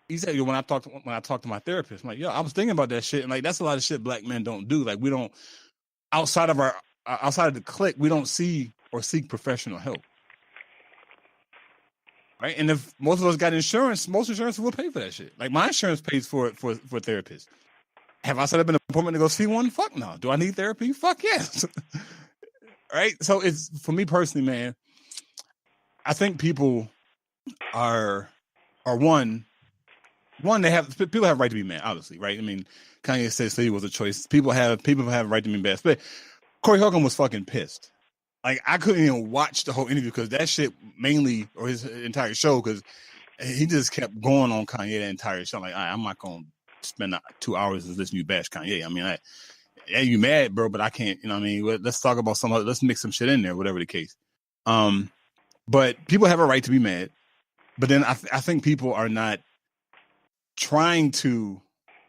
A: He said, when I talk to my therapist, I'm like, yo, I was thinking about that shit, and like that's a lot of shit black men don't do. Like we don't outside of the clique, we don't see or seek professional help. Right, and if most of us got insurance, most insurance will pay for that shit. Like my insurance pays for it for therapists. Have I set up an appointment to go see one? Fuck no. Do I need therapy? Fuck yes. Right. So it's for me personally, man. I think people are one. People have a right to be mad, obviously, right? I mean, Kanye said Slave was a choice. People have a right to be mad. But Corey Holcomb was fucking pissed. Like I couldn't even watch the whole interview because that shit mainly, or his entire show, because he just kept going on Kanye the entire show. Like, I'm not gonna spend 2 hours listening to you bash Kanye. I mean, yeah, you mad, bro, but I can't. You know what I mean? Let's talk about some other. Let's mix some shit in there, whatever the case. But people have a right to be mad. But then I think people are not trying to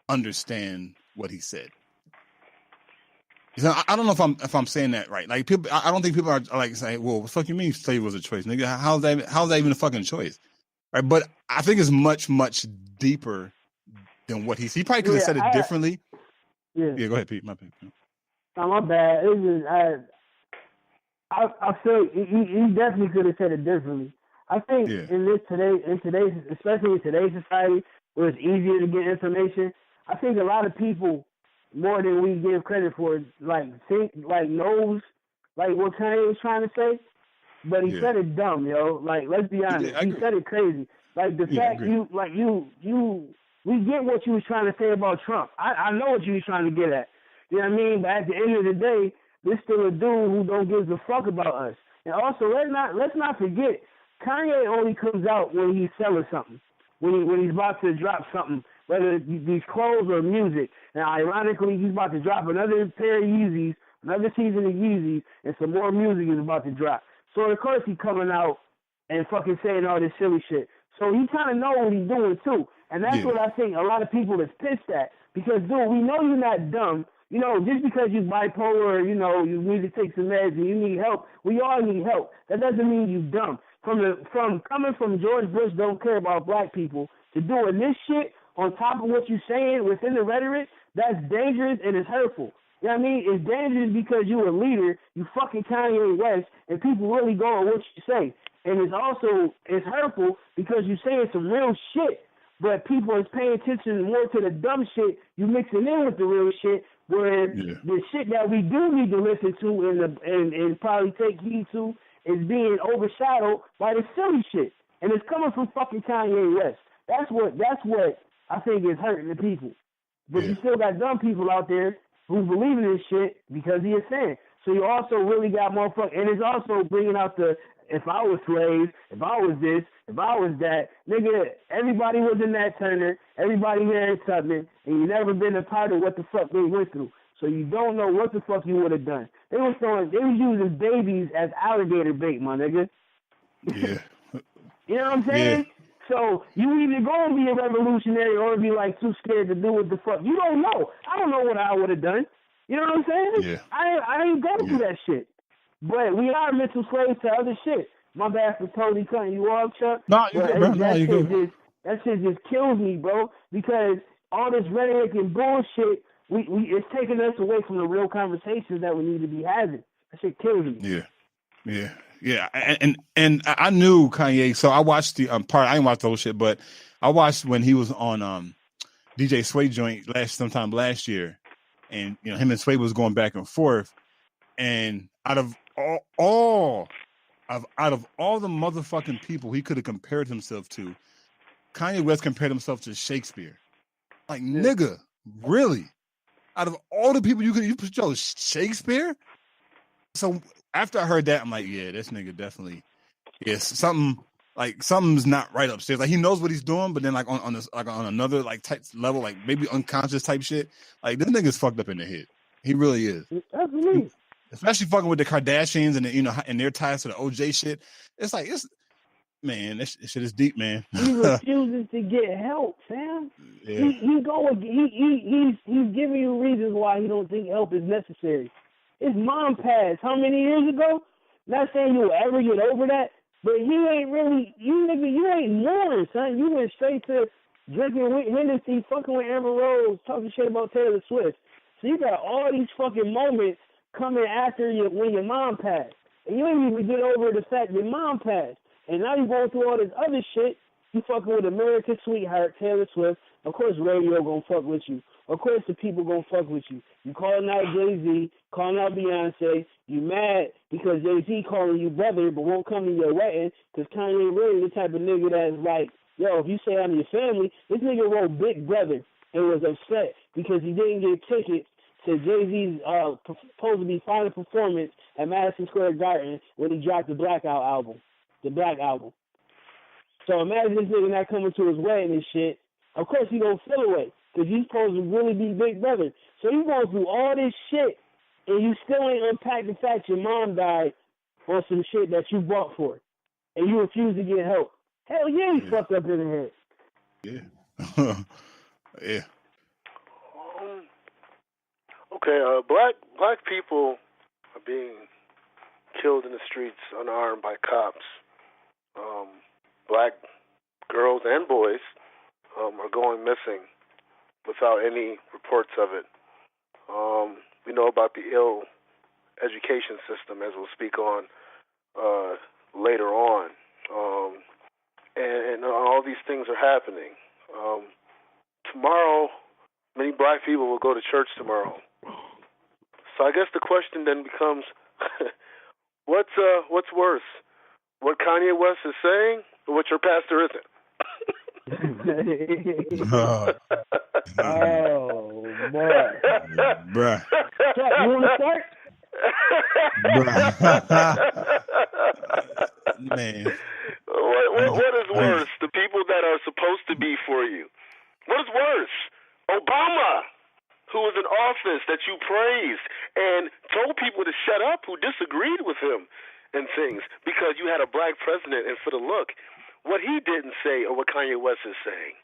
A: understand what he said. I don't know if I'm saying that right. Like people, I don't think people are like saying, "Well, what the fuck you mean slavery was a choice, nigga? How's that even a fucking choice?" Right? But I think it's much deeper than what he probably could have said it differently. Yeah, go ahead, Pete. My bad.
B: No, my bad. It's just I feel he definitely could have said it differently. I think in today's especially in today's society where it's easier to get information, I think a lot of people, more than we give credit for, knows like what Kanye was trying to say, but he said it dumb, yo. Like let's be honest, he said it crazy. Like the fact we get what you was trying to say about Trump. I know what you was trying to get at. You know what I mean? But at the end of the day, this still a dude who don't give a fuck about us. And also let's not forget, Kanye only comes out when he's selling something, when he's about to drop something, whether these clothes or music. And ironically, he's about to drop another pair of Yeezys, another season of Yeezys, and some more music is about to drop. So of course he's coming out and fucking saying all this silly shit. So he kind of know what he's doing too. And that's what I think a lot of people is pissed at. Because, dude, we know you're not dumb. You know, just because you're bipolar, you know, you need to take some meds and you need help, we all need help. That doesn't mean you're dumb. From coming from George Bush don't care about black people to doing this shit on top of what you're saying within the rhetoric, that's dangerous and it's hurtful. You know what I mean? It's dangerous because you're a leader, you fucking Kanye West, and people really go on what you say. And it's hurtful because you're saying some real shit, but people is paying attention more to the dumb shit you mixing in with the real shit, where the shit that we do need to listen to and probably take heed to is being overshadowed by the silly shit. And it's coming from fucking Kanye West. That's what I think is hurting the people. But you still got dumb people out there who believe in this shit because he is saying. So you also really got motherfuckers, and it's also bringing out the, if I was slaves, if I was this, if I was that, nigga, everybody was in that Turner, everybody here in Tubman, and you never been a part of what the fuck they went through. So you don't know what the fuck you would have done. They was using babies as alligator bait, my nigga.
A: Yeah.
B: You know what I'm saying? Yeah. So you either gonna be a revolutionary or be like too scared to do what the fuck. You don't know. I don't know what I would have done. You know what I'm saying? Yeah. I ain't going through that shit. But we are mental slaves to other shit. My bad for totally cutting you off, Chuck.
A: No, you good, bro. No, you good.
B: That shit just kills me, bro. Because all this rhetoric and bullshit, it's taking us away from the real conversations that we need to be having. That shit kills me.
A: Yeah. And I knew Kanye, so I watched the part. I didn't watch the whole shit, but I watched when he was on DJ Sway joint sometime last year, and you know him and Sway was going back and forth, and out of all the motherfucking people he could have compared himself to, Kanye West compared himself to Shakespeare. Like, nigga, really? Out of all the people you put Shakespeare? So after I heard that, I'm like, yeah, this nigga definitely, something's not right upstairs. Like he knows what he's doing, but then like on another like type level, like maybe unconscious type shit. Like this nigga's fucked up in the head. He really is. Especially fucking with the Kardashians and and their ties to the OJ shit. It's like Man, this shit is deep, man.
B: He refuses to get help, fam.
A: Yeah.
B: He's giving you reasons why he don't think help is necessary. His mom passed how many years ago? Not saying you'll ever get over that, but he ain't really, you ain't mourning, son. You went straight to drinking with Hennessy, fucking with Amber Rose, talking shit about Taylor Swift. So you got all these fucking moments coming after you when your mom passed. And you ain't even get over the fact your mom passed. And now you going through all this other shit. You fucking with America's sweetheart, Taylor Swift. Of course radio gonna fuck with you. Of course the people gonna fuck with you. You calling out Jay-Z, calling out Beyonce. You mad because Jay-Z calling you brother but won't come to your wedding because Kanye really the type of nigga that's like, yo, if you say I'm your family, this nigga wrote Big Brother and was upset because he didn't get tickets to Jay-Z's supposed to be final performance at Madison Square Garden when he dropped the Black album. So imagine this nigga not coming to his wedding and shit. Of course he gonna feel away because he's supposed to really be Big Brother. So you going through all this shit and you still ain't unpacked the fact your mom died on some shit that you bought for it. And you refuse to get help. Hell yeah, you fucked up in the head.
A: Yeah. Yeah.
C: Okay, black people are being killed in the streets unarmed by cops. Black girls and boys are going missing without any reports of it. We know about the ill education system, as we'll speak on later on. And all these things are happening. Tomorrow, many black people will go to church tomorrow. So I guess the question then becomes, what's worse? What Kanye West is saying or what your pastor isn't?
B: Oh, boy.
A: Bruh.
B: Chuck, you want to start?
A: Man.
C: What is worse? The people that are supposed to be for you. What is worse? Obama, who was in office that you praised and told people to shut up who disagreed with him and things because you had a black president, and for the look, what he didn't say or what Kanye West is saying.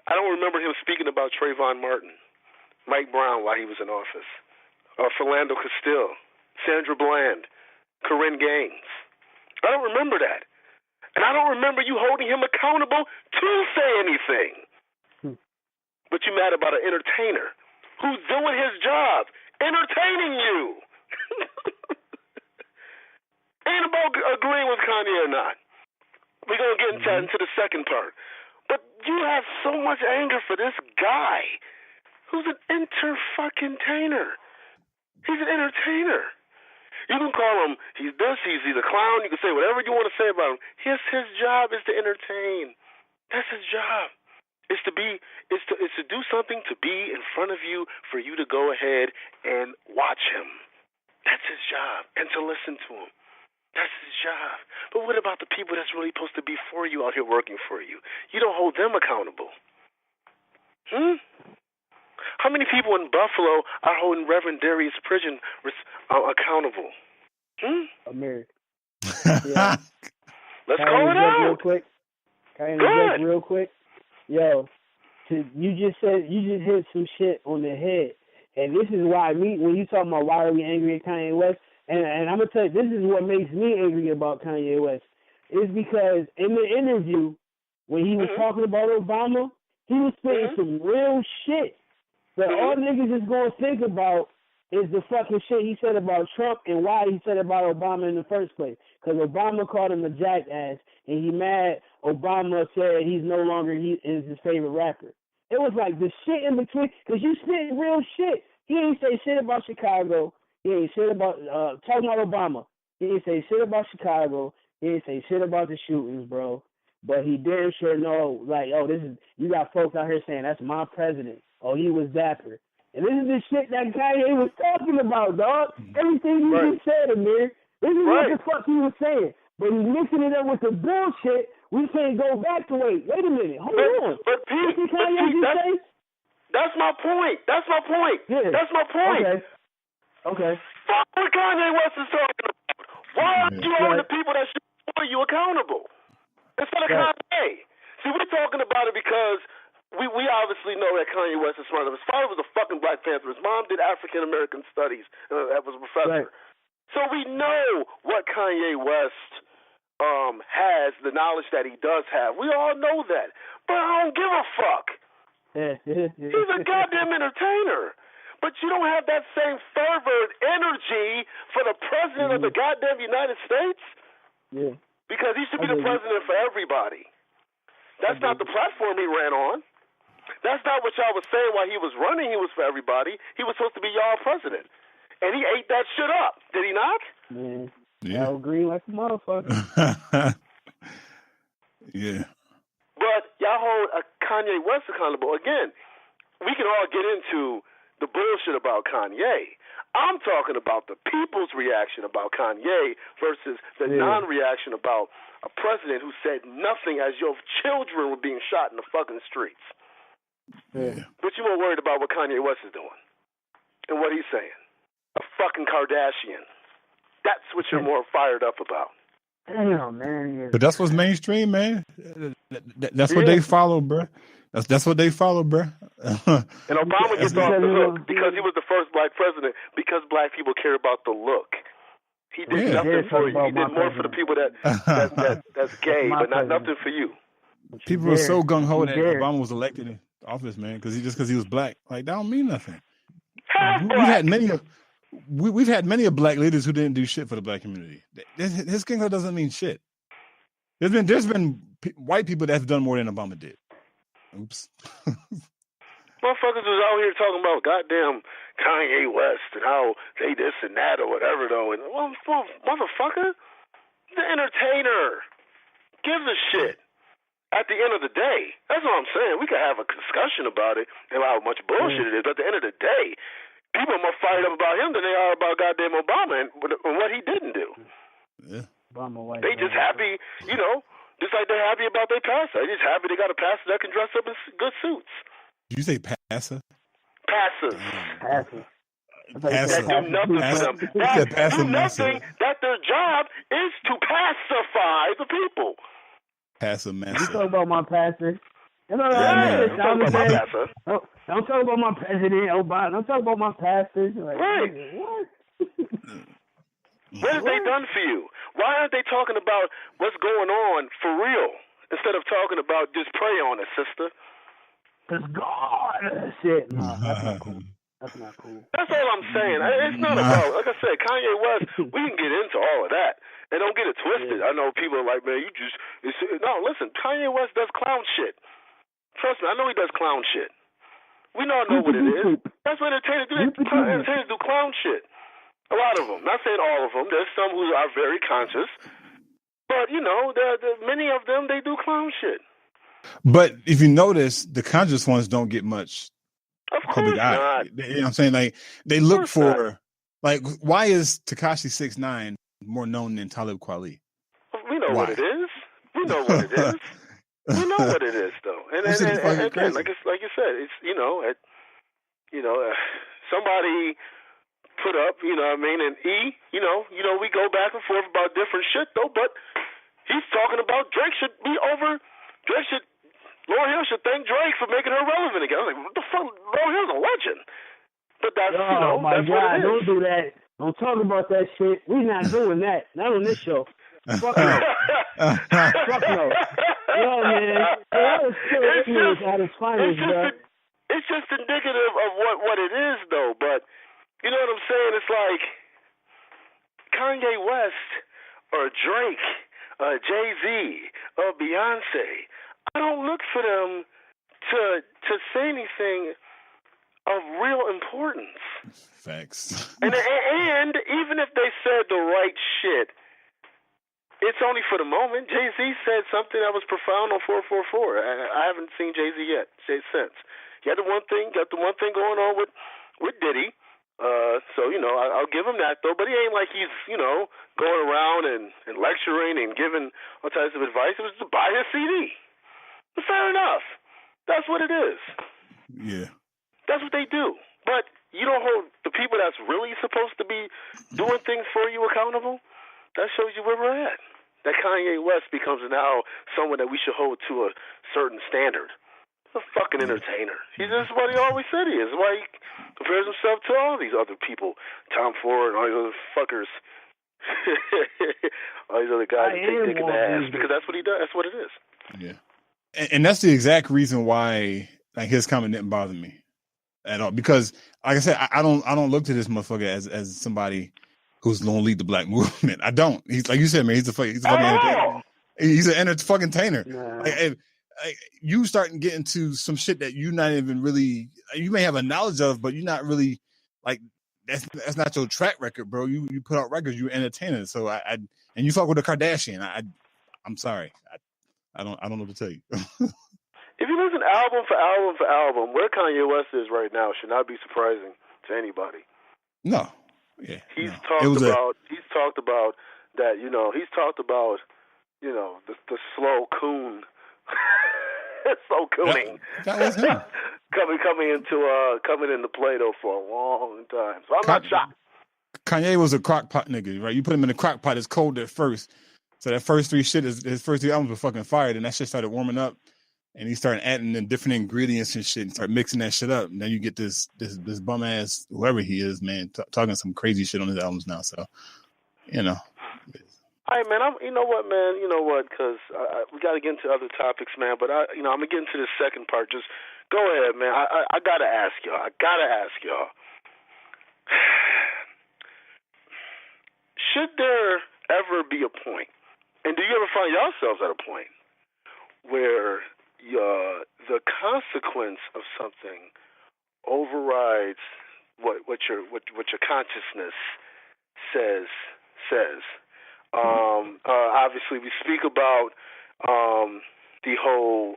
C: I don't remember him speaking about Trayvon Martin, Mike Brown while he was in office, or Philando Castile, Sandra Bland, Corinne Gaines. I don't remember that. And I don't remember you holding him accountable to say anything. But you mad about an entertainer who's doing his job, entertaining you. Ain't about agreeing with Kanye or not. We're going to get into the second part. But you have so much anger for this guy who's an enter-fucking-tainer. He's an entertainer. You can call him, he's this, he's a clown. You can say whatever you want to say about him. His job is to entertain. That's his job. It's to do something to be in front of you for you to go ahead and watch him. That's his job. And to listen to him. That's his job. But what about the people that's really supposed to be for you out here working for you? You don't hold them accountable. How many people in Buffalo are holding Reverend Darius Pridgeon accountable?
B: Amir. Yeah.
C: Let's call it out.
B: Real quick. Can I interject real quick? Yo, you just hit some shit on the head. And this is why when you talking about why are we angry at Kanye West, and I'm going to tell you, this is what makes me angry about Kanye West, is because in the interview, when he was talking about Obama, he was saying some real shit that all niggas is going to think about is the fucking shit he said about Trump and why he said about Obama in the first place. Because Obama called him a jackass, and he mad Obama said he's no longer is his favorite rapper. It was like the shit in between, because you spitting real shit. He ain't say shit about Chicago. He ain't shit about, talking about Obama. He ain't say shit about Chicago. He ain't say shit about the shootings, bro. But he damn sure know, like, oh, you got folks out here saying that's my president. Oh, he was dapper. And this is the shit that Kanye was talking about, dog. Everything you just said, Amir. This is what the fuck he was saying. But he's mixing it up with the bullshit. We can't go back to wait a minute. Hold on.
C: But Pete, that's my point.
B: Yeah.
C: That's my point.
B: Okay.
C: Fuck what Kanye West is talking about. Why aren't you holding the people that should hold you accountable? instead of Kanye. See, we're talking about it because we obviously know that Kanye West is smart. His father was a fucking Black Panther. His mom did African American studies. That was a professor. Right. So we know what Kanye West has, the knowledge that he does have. We all know that. But I don't give a fuck. He's a goddamn entertainer. But you don't have that same fervor and energy for the president of the goddamn United States? Yeah. Because he should be the president for everybody. That's not the platform he ran on. That's not what y'all was saying while he was running. He was for everybody. He was supposed to be y'all president. And he ate that shit up. Did he not?
B: Yeah. Y'all agree like a motherfucker.
A: Yeah.
C: But y'all hold Kanye West accountable. Again, we can all get into the bullshit about Kanye. I'm talking about the people's reaction about Kanye versus the non-reaction about a president who said nothing as your children were being shot in the fucking streets.
A: Yeah.
C: But you're more worried about what Kanye West is doing and what he's saying. A fucking Kardashian. That's what you're more fired up about.
B: Damn, man. Yeah.
A: But that's what's mainstream, man. That's what they follow, bro. That's what they follow, bro.
C: And Obama gets off the hook because he was the first black president, because black people care about the look. He did nothing for you. He did more for the people that's gay, but not nothing for you.
A: People were so gung-ho that Obama was elected in office, man, because he was black. Like, that don't mean nothing. We've had many of black leaders who didn't do shit for the black community. His kingdom doesn't mean shit. There's been white people that have done more than Obama did. Oops.
C: Motherfuckers was out here talking about goddamn Kanye West and how they this and that or whatever though. And motherfucker, the entertainer gives a shit. At the end of the day, that's what I'm saying. We could have a discussion about it and how much bullshit it is. But at the end of the day, people are more fired up about him than they are about goddamn Obama and what he didn't do.
A: Yeah.
C: They just happy, just like they're happy about their pastor. They're just happy they got a pastor that can dress up in good suits.
A: Did you say passer?
C: Passers.
B: Passer.
C: That do nothing for them. That do nothing. That their job is to pacify the people.
A: Passer master.
B: You talk about my pastor.
C: Don't talk about my pastor.
B: Don't talk about my president, Obama. Don't talk about my pastors. Like,
C: right. What have they done for you? Why aren't they talking about what's going on for real instead of talking about just pray on it, sister?
B: Cause God, shit. No, that's not cool. That's not cool.
C: That's all I'm saying. It's not about, like I said, Kanye West. We can get into all of that, and don't get it twisted. I know people are like, man, no. Listen, Kanye West does clown shit. Trust me, I know he does clown shit. We all know what it is. That's what entertainers do. Entertainers do clown shit. A lot of them. Not saying all of them. There's some who are very conscious, but many of them, they do clown shit.
A: But if you notice, the conscious ones don't get much.
C: Of course not.
A: You know what I'm saying? Like, they look for, like, why is Tekashi 6ix9ine more known than Talib Kweli?
C: We know what it is. We know what it is. We know what it is, though. And again, like you said, it's somebody put up, and we go back and forth about different shit though. But he's talking about Drake should be over. Lauryn Hill should thank Drake for making her relevant again. I was like, what the fuck? Lauryn Hill's a legend. But that's,
B: my
C: that's
B: God,
C: what it is.
B: Don't do that. Don't talk about that shit. We're not doing that. Not on this show. Fuck no. Fuck no. Yo, man. That was still ignorance at its finest, bro.
C: It's just indicative of what it is, though. But you know what I'm saying? It's like Kanye West or Drake, Jay-Z or Beyonce. I don't look for them to say anything of real importance.
A: Facts.
C: And even if they said the right shit, it's only for the moment. Jay-Z said something that was profound on 444. I haven't seen Jay-Z yet since. He had the one thing going on with Diddy. So I'll give him that though. But he ain't like he's going around and lecturing and giving all types of advice. It was to buy his CD. Fair enough. That's what it is.
A: Yeah.
C: That's what they do. But you don't hold the people that's really supposed to be doing things for you accountable. That shows you where we're at. that Kanye West becomes now someone that we should hold to a certain standard. He's a fucking entertainer. He's just what he always said he is. Why he compares himself to all these other people, Tom Ford and all these other fuckers, all these other guys that take dick in the ass, because that's what he does. That's what it is.
A: Yeah, and that's the exact reason why like his comment didn't bother me at all. Because like I said, I don't look to this motherfucker as somebody who's gonna lead the black movement. I don't. He's like you said, man. He's a fucking entertainer. He's an fucking entertainer.
B: Nah.
A: Like, you starting to get into some shit that you not even really, you may have a knowledge of, but you're not really like that's not your track record, bro. You put out records, you're entertaining. So and you fuck with a Kardashian. I'm sorry, I don't know what to tell you.
C: If you listen album for album for album, where Kanye West is right now should not be surprising to anybody.
A: No, yeah,
C: he's talked about that. He's talked about the slow coon. So cooning.
A: That was him.
C: coming into play though for a long time. So I'm not shocked.
A: Kanye was a crock pot nigga, right? You put him in a crock pot, it's cold at first. So that first his first three albums were fucking fired, and that shit started warming up, and he started adding in different ingredients and shit, and start mixing that shit up. And then you get this bum ass whoever he is, man, talking some crazy shit on his albums now. So,
C: All right, man. You know what, man? You know what? Because we got to get into other topics, man. But I'm gonna get into the second part. Just go ahead, man. I gotta ask y'all. Should there ever be a point, and do you ever find yourselves at a point where the consequence of something overrides what your consciousness says? Obviously, we speak about the whole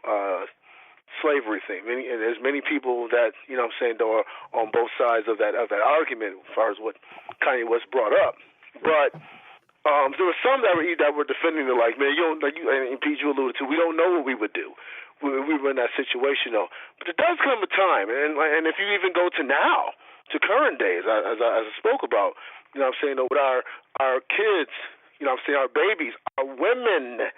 C: slavery thing. There's many people that are on both sides of that argument as far as what Kanye West brought up. But there were some that were defending it, like, man, and Pete, you alluded to, we don't know what we would do. We were in that situation, though. But there does come a time, and if you even go to now, to current days, as I spoke about, with our kids. Our babies, our women,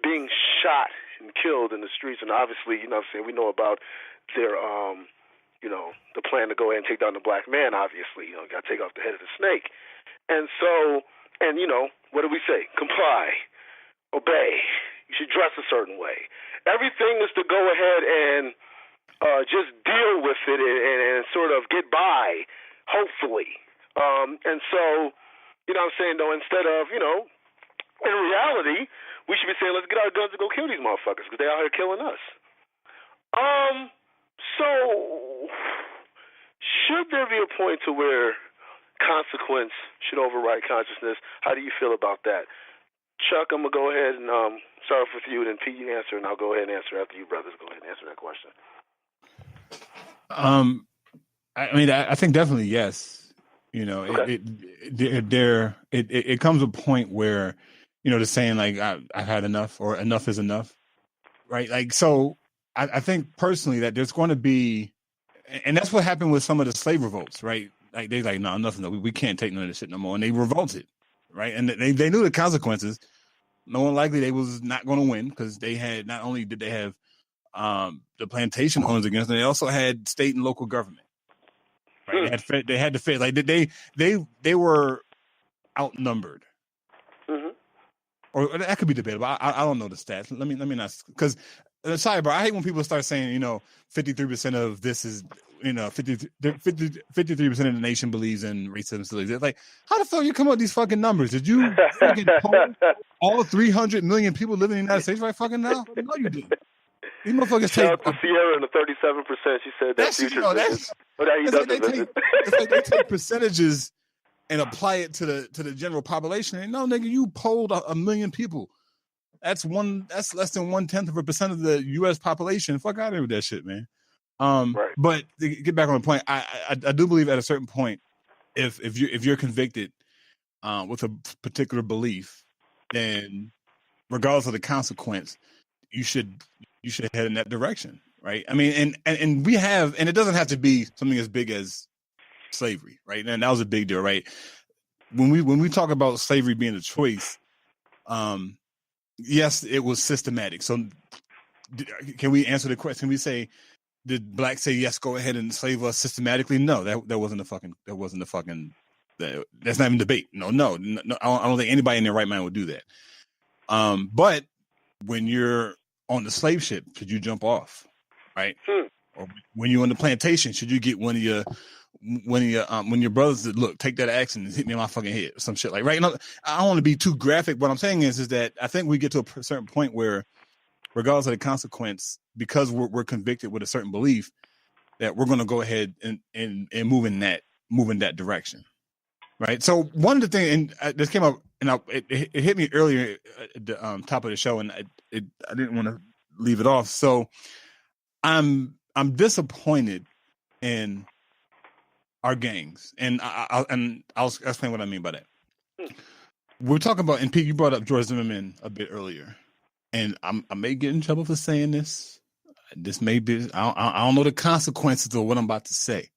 C: being shot and killed in the streets. And obviously, we know about their, the plan to go ahead and take down the black man, obviously. Got to take off the head of the snake. And so, what do we say? Comply, obey. You should dress a certain way. Everything is to go ahead and just deal with it and sort of get by, hopefully. And so, instead of, in reality, we should be saying, let's get our guns and go kill these motherfuckers because they out here killing us. So, should there be a point to where consequence should override consciousness? How do you feel about that? Chuck, I'm going to go ahead and start off with you, then Pete, you answer, and I'll go ahead and answer after you brothers go ahead and answer that question.
A: I think definitely yes.
C: Okay.
A: It comes a point where, the saying like I've had enough or enough is enough, right? Like, so I think personally that there's going to be, and that's what happened with some of the slave revolts, right? Like they like, no, nothing, we can't take none of this shit no more, and they revolted, right? And they knew the consequences. More than likely they was not going to win because they had, not only did they have the plantation owners against them, they also had state and local government. Right, they had to fit. Like they were outnumbered, or that could be debatable. I don't know the stats. Let me not, because sorry, bro. I hate when people start saying 53% of this is 53% of the nation believes in racism still exists. Like, how the fuck you come up with these fucking numbers? Did you fucking poll all 300 million people living in the United States right fucking now? No, you didn't. These motherfuckers
C: Shout out to Sierra and the 37%. She said that future vision.
A: It's like they take percentages and apply it to the general population. And no, nigga, you polled a million people. That's less than 1/10% of the U.S. population. Fuck out of here with that shit, man.
C: Right.
A: But to get back on the point, I do believe at a certain point, if you're convicted with a particular belief, then regardless of the consequence, you should head in that direction, right? I mean, and we have, and it doesn't have to be something as big as slavery, right? And that was a big deal, right? when we talk about slavery being a choice, yes, it was systematic. So can we answer the question? Can we say, did blacks say yes, go ahead and enslave us systematically? No, that wasn't a fucking that's not even debate. No, I don't think anybody in their right mind would do that. But when you're on the slave ship, should you jump off, right? Or when you're on the plantation, should you get one of your brothers that look, take that axe and hit me in my fucking head or some shit like, right? No, I don't want to be too graphic. What I'm saying is that I think we get to a certain point where, regardless of the consequence, because we're convicted with a certain belief, that we're going to go ahead and move in that direction, right? So one of the things, and this came up, and it hit me earlier at the top of the show, and I didn't want to leave it off. So I'm disappointed in our gangs, and I'll explain what I mean by that. We're talking about, and Pete, you brought up George Zimmerman a bit earlier, and I may get in trouble for saying this. This may be, I don't know the consequences of what I'm about to say.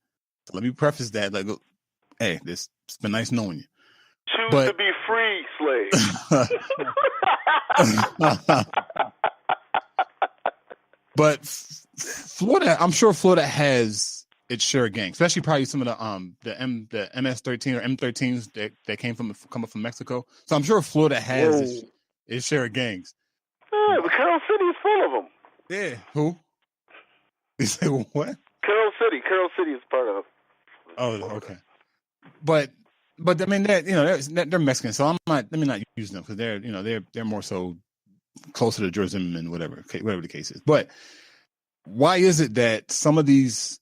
A: So let me preface that, like, hey, it's been nice knowing you.
C: Choose to be free, slave.
A: But Florida, I'm sure Florida has its share of gangs, especially probably some of the MS-13 or M13s that come up from Mexico. So I'm sure Florida has its share of gangs.
C: Yeah, but Carroll City is full of them.
A: Yeah, who? You say what?
C: Carroll City is part of.
A: Oh, okay. But I mean, they're Mexican, so let me not use them because they're more so closer to George Zimmerman, whatever the case is. But why is it that some of these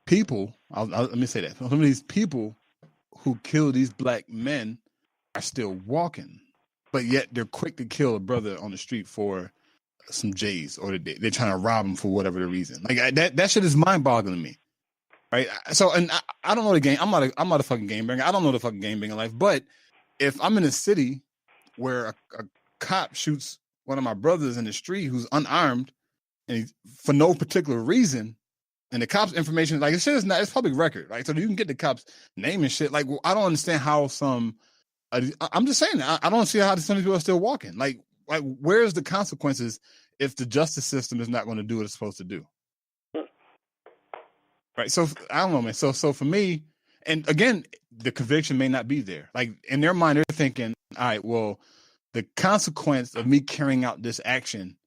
A: people, let me say that, some of these people who kill these black men are still walking, but yet they're quick to kill a brother on the street for some J's, or they're trying to rob him for whatever the reason? Like that shit is mind-boggling to me, right? So, and I don't know the game. I'm not a fucking game banger. I don't know the fucking game banger life. But if I'm in a city where a cop shoots one of my brothers in the street who's unarmed and for no particular reason, and the cops' information, like, it's public record, right? So you can get the cops' name and shit. Like, I don't understand how I'm just saying, I don't see how some of these people are still walking. Like where's the consequences if the justice system is not going to do what it's supposed to do? Right. So I don't know, man. So for me, and again, the conviction may not be there. Like, in their mind, they're thinking, all right, well, the consequence of me carrying out this action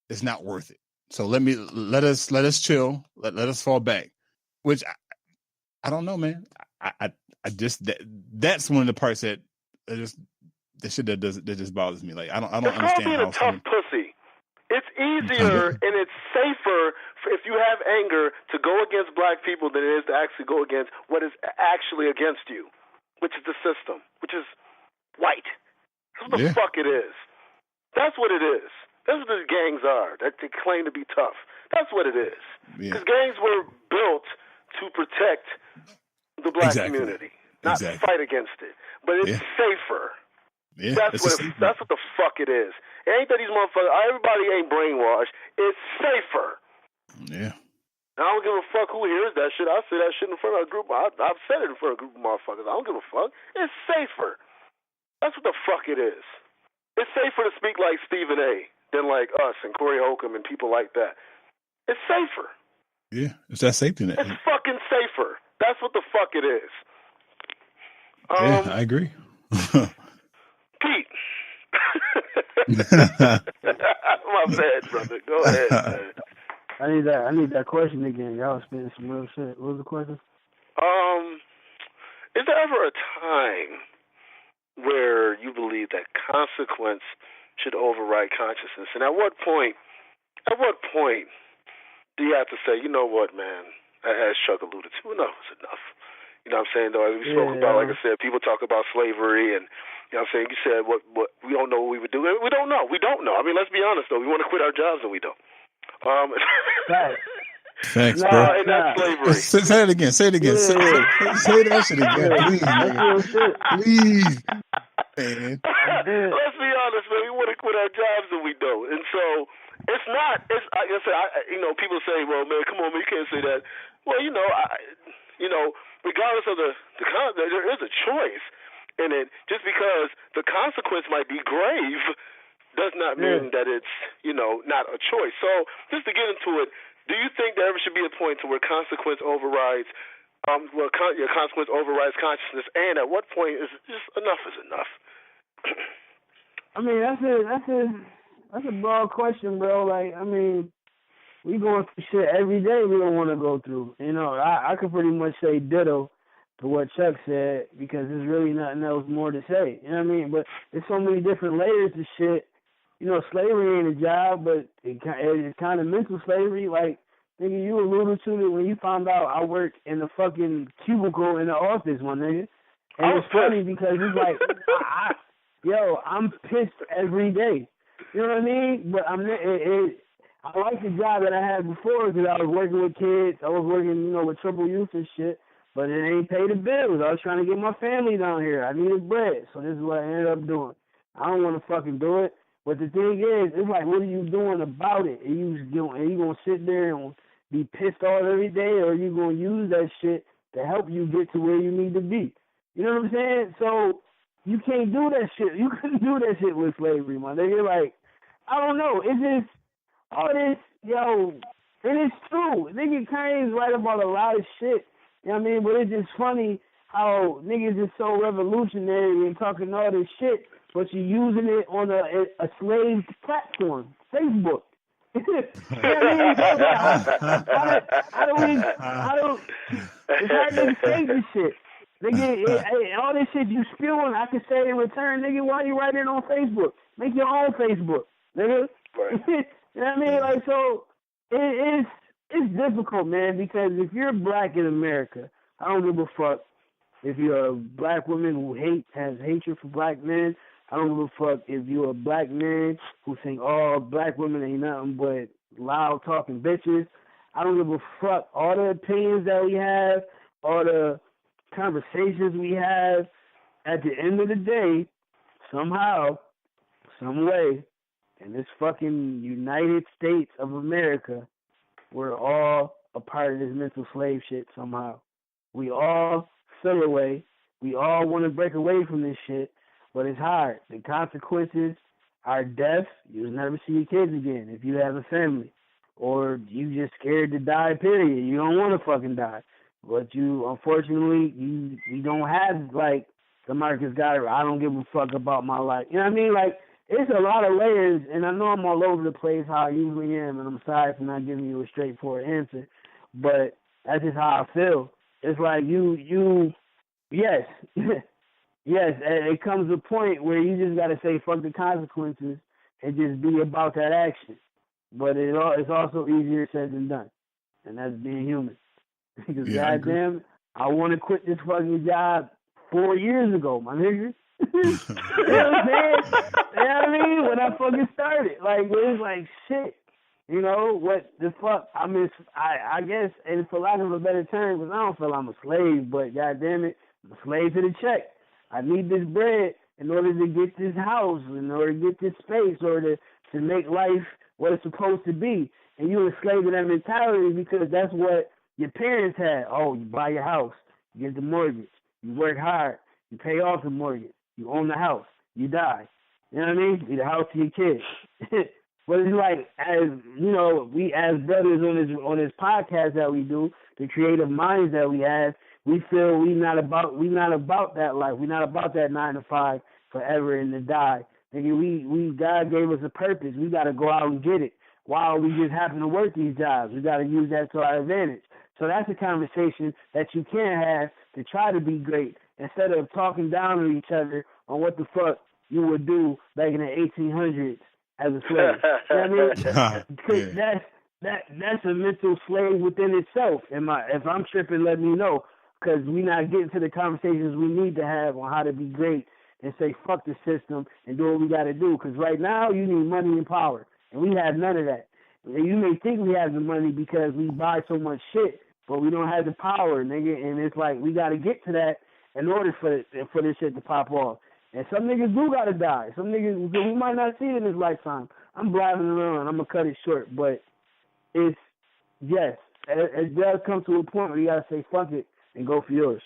A: is not worth it. So let us chill. Let us fall back. Which I don't know, man. I just that's one of the parts that just bothers me. Like, I don't understand how. It's
C: being a tough pussy. It's easier and it's safer if you have anger to go against black people than it is to actually go against what is actually against you, which is the system, which is white. That's what the fuck it is. That's what it is. That's what these gangs are, that they claim to be tough. That's what it is. Because gangs were built to protect the black community, not fight against it. But it's safer.
A: Yeah,
C: that's what the fuck it is. It ain't that these motherfuckers, everybody ain't brainwashed. It's safer.
A: Yeah.
C: I don't give a fuck who hears that shit. I say that shit in front of a group. I've said it in front of a group of motherfuckers. I don't give a fuck. It's safer. That's what the fuck it is. It's safer to speak like Stephen A. than like us and Corey Holcomb and people like that. It's safer.
A: Yeah, it's that safety net.
C: It's fucking safer. That's what the fuck it is.
A: Yeah, I agree.
C: Pete. My bad, brother. Go ahead, man.
B: I need that question again. Y'all was spitting some real shit. What was the question?
C: Is there ever a time where you believe that consequence should override consciousness? And at what point do you have to say, you know what, man, as Chuck alluded to, enough is enough? You know what I'm saying, though? As we spoke about, like I said, people talk about slavery, and, you know what I'm saying, you said what we don't know what we would do. We don't know. I mean, let's be honest, though. We want to quit our jobs, and we don't.
A: Thanks, bro.
C: And that's slavery.
A: Say it again. Say that shit again, please, nigga. Please. Man.
C: Let's be honest, man. We want to quit our jobs, and we don't. And so it's not. It's like I said. People say, "Well, man, come on, man, you can't say that." Well, regardless of the there is a choice, in it. Just because the consequence might be grave does not mean that it's, not a choice. So just to get into it, do you think there ever should be a point to where consequence overrides, your consequence overrides consciousness, and at what point is just enough is enough?
B: I mean, that's a broad question, bro. Like, I mean, we going through shit every day we don't want to go through. I could pretty much say ditto to what Chuck said because there's really nothing else more to say. You know what I mean? But there's so many different layers to shit. Slavery ain't a job, but it's kind of mental slavery. Like, nigga, you alluded to it when you found out I work in the fucking cubicle in the office, my nigga. And it's funny because it's like, I'm pissed every day. You know what I mean? But I like the job that I had before because I was working with kids. I was working, with triple youth and shit. But it ain't pay the bills. I was trying to get my family down here. I needed bread. So this is what I ended up doing. I don't want to fucking do it. But the thing is, it's like, what are you doing about it? Are you going to sit there and be pissed off every day, or are you going to use that shit to help you get to where you need to be? You know what I'm saying? So you can't do that shit. You couldn't do that shit with slavery, my nigga. Like, I don't know. It's just all this, and it's true. Nigga Kanye's right about a lot of shit. You know what I mean? But it's just funny how niggas is so revolutionary and talking all this shit, but you're using it on a slave platform, Facebook. You know what I mean? It's hard to say this shit. Nigga, all this shit you spewing, I can say in return, nigga, why you write it on Facebook? Make your own Facebook, nigga. Right. You know what I mean? Like, so it's difficult, man, because if you're black in America, I don't give a fuck. If you're a black woman who has hatred for black men, I don't give a fuck if you're a black man who think all black women ain't nothing but loud talking bitches. I don't give a fuck. All the opinions that we have, all the conversations we have, at the end of the day, somehow, some way, in this fucking United States of America, we're all a part of this mental slave shit somehow. We all feel away. We all want to break away from this shit, but it's hard. The consequences are death. You'll never see your kids again if you have a family. Or you just scared to die, period. You don't want to fucking die. But you, unfortunately, you don't have, like, the Marcus Garvey, I don't give a fuck about my life. You know what I mean? Like, it's a lot of layers, and I know I'm all over the place how I usually am, and I'm sorry for not giving you a straightforward answer, but that's just how I feel. It's like yes, yes, it comes a point where you just got to say fuck the consequences and just be about that action. But it's also easier said than done, and that's being human. Because goddamn, I want to quit this fucking job 4 years ago, my nigga. You know what I'm saying? You know what I mean? When I fucking started, like, it was like shit. You know what the fuck? I mean, I guess, and for lack of a better term, because I don't feel I'm a slave, but goddamn it, I'm a slave to the check. I need this bread in order to get this house, in order to get this space, or to make life what it's supposed to be. And you're a slave to that mentality because that's what your parents had. Oh, you buy your house, you get the mortgage, you work hard, you pay off the mortgage, you own the house, you die. You know what I mean? Leave the house to your kids. But it's like, as you know, we as brothers on this podcast that we do, the creative minds that we have, we feel we not about that life. We're not about that 9 to 5 forever and to die. Nigga, God gave us a purpose. We got to go out and get it. While we just happen to work these jobs, we got to use that to our advantage. So that's a conversation that you can have to try to be great instead of talking down to each other on what the fuck you would do back in the 1800s as a slave. You know what I mean? Because that's a mental slave within itself. If I'm tripping, let me know. Because we're not getting to the conversations we need to have on how to be great and say fuck the system and do what we got to do. Because right now you need money and power, and we have none of that. You may think we have the money because we buy so much shit, but we don't have the power, nigga. And it's like we got to get to that in order for this shit to pop off. And some niggas do got to die. Some niggas, we might not see it in this lifetime. I'm blabbing around. I'm going to cut it short. But it does come to a point where you got to say fuck it and go for yours.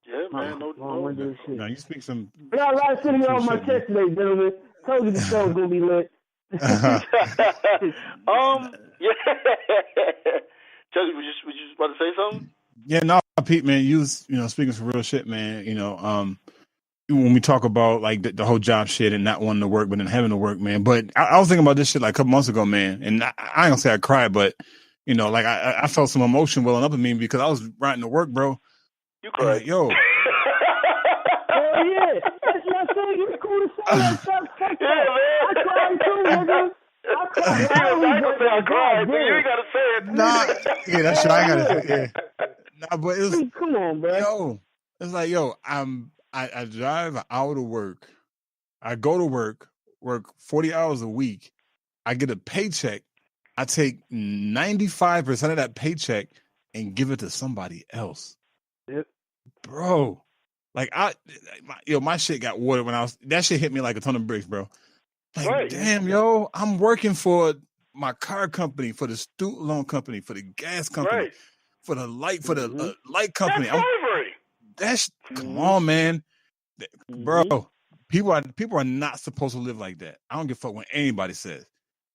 C: Yeah, man.
A: No, you speak some.
B: I got a lot of sitting
A: true
B: off my
A: shit, man.
B: chest today, gentlemen. Told you the show's gonna be lit.
C: Yeah. Jesse, was you about to say something?
A: Yeah, no, Pete, man, you was, speaking some real shit, man. When we talk about like the whole job shit and not wanting to work, but then having to work, man. But I was thinking about this shit like a couple months ago, man. And I ain't gonna say I cried, but like I felt some emotion welling up in me because I was riding to work, bro.
C: You cried.
A: Like, yo.
B: Oh yeah, that's my thing. It's cool to say that stuff. Fuck
C: Yeah,
B: that.
C: man.
B: I cried too, nigga. I cried.
C: I cried, but you ain't gotta say it.
A: Nah, yeah, that's shit. I ain't gotta say it. Yeah. Nah, but it was.
B: Come on, bro.
A: Yo, it's like, I drive an hour to work. I go to work 40 hours a week. I get a paycheck. I take 95% of that paycheck and give it to somebody else.
B: Yep.
A: Bro, like my shit got water when that shit hit me like a ton of bricks, bro. Like,
C: right.
A: Damn, yo, I'm working for my car company, for the student loan company, for the gas company,
C: right.
A: for the light company.
C: That's slavery.
A: Come on, man. Bro, people are not supposed to live like that. I don't give a fuck what anybody says.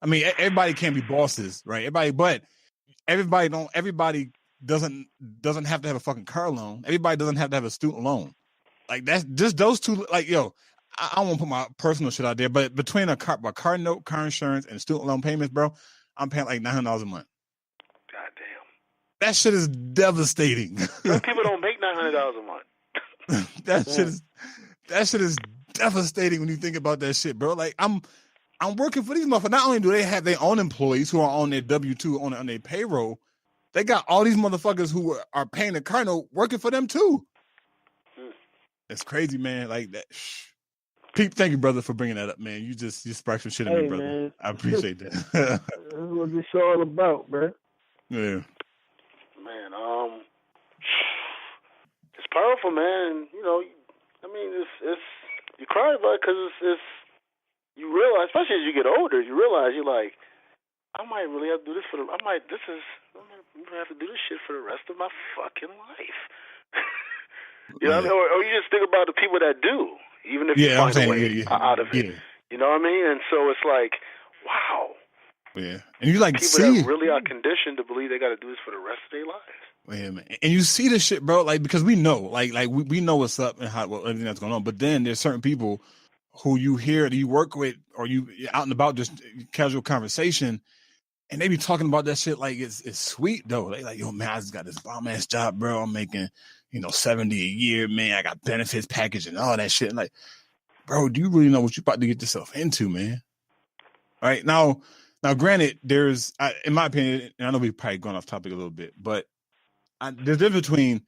A: I mean, everybody can't be bosses, right? Everybody doesn't have to have a fucking car loan. Everybody doesn't have to have a student loan. Like, that's just those two. Like, yo, I don't want to put my personal shit out there, but between my car note, car insurance, and student loan payments, bro, I'm paying like $900 a month.
C: Goddamn.
A: That shit is devastating.
C: Some people don't make $900 a month.
A: That shit is devastating when you think about that shit, bro. Like, I'm working for these motherfuckers. Not only do they have their own employees who are on their W-2 on their payroll, they got all these motherfuckers who are paying the car note working for them too. That's crazy, man. Like that. Pete, thank you, brother, for bringing that up, man. You sparked some shit in me, brother. Man. I appreciate that.
B: That's what this show all about, bro.
A: Yeah.
C: Man, it's powerful, man. I mean, it's you cry about it because it's you realize, especially as you get older, you realize you're like, I might really have to do this I'm gonna have to do this shit for the rest of my fucking life. You know what I mean? Or you just think about the people that do, even if you find a way out of it. Yeah. You know what I mean? And so it's like, wow.
A: Yeah. And you like
C: people that really are conditioned to believe they got to do this for the rest of their lives.
A: Yeah, man. And you see this shit, bro, like, because we know, like we know what's up and everything that's going on. But then there's certain people who you hear that you work with or you out and about, just casual conversation, and they be talking about that shit like it's sweet though. They like, yo, man, I just got this bomb ass job, bro. I'm making, $70 a year, man. I got benefits package and all that shit. And like, bro, do you really know what you're about to get yourself into, man? All right. Now, granted, there's, in my opinion, and I know we've probably gone off topic a little bit, but there's a difference between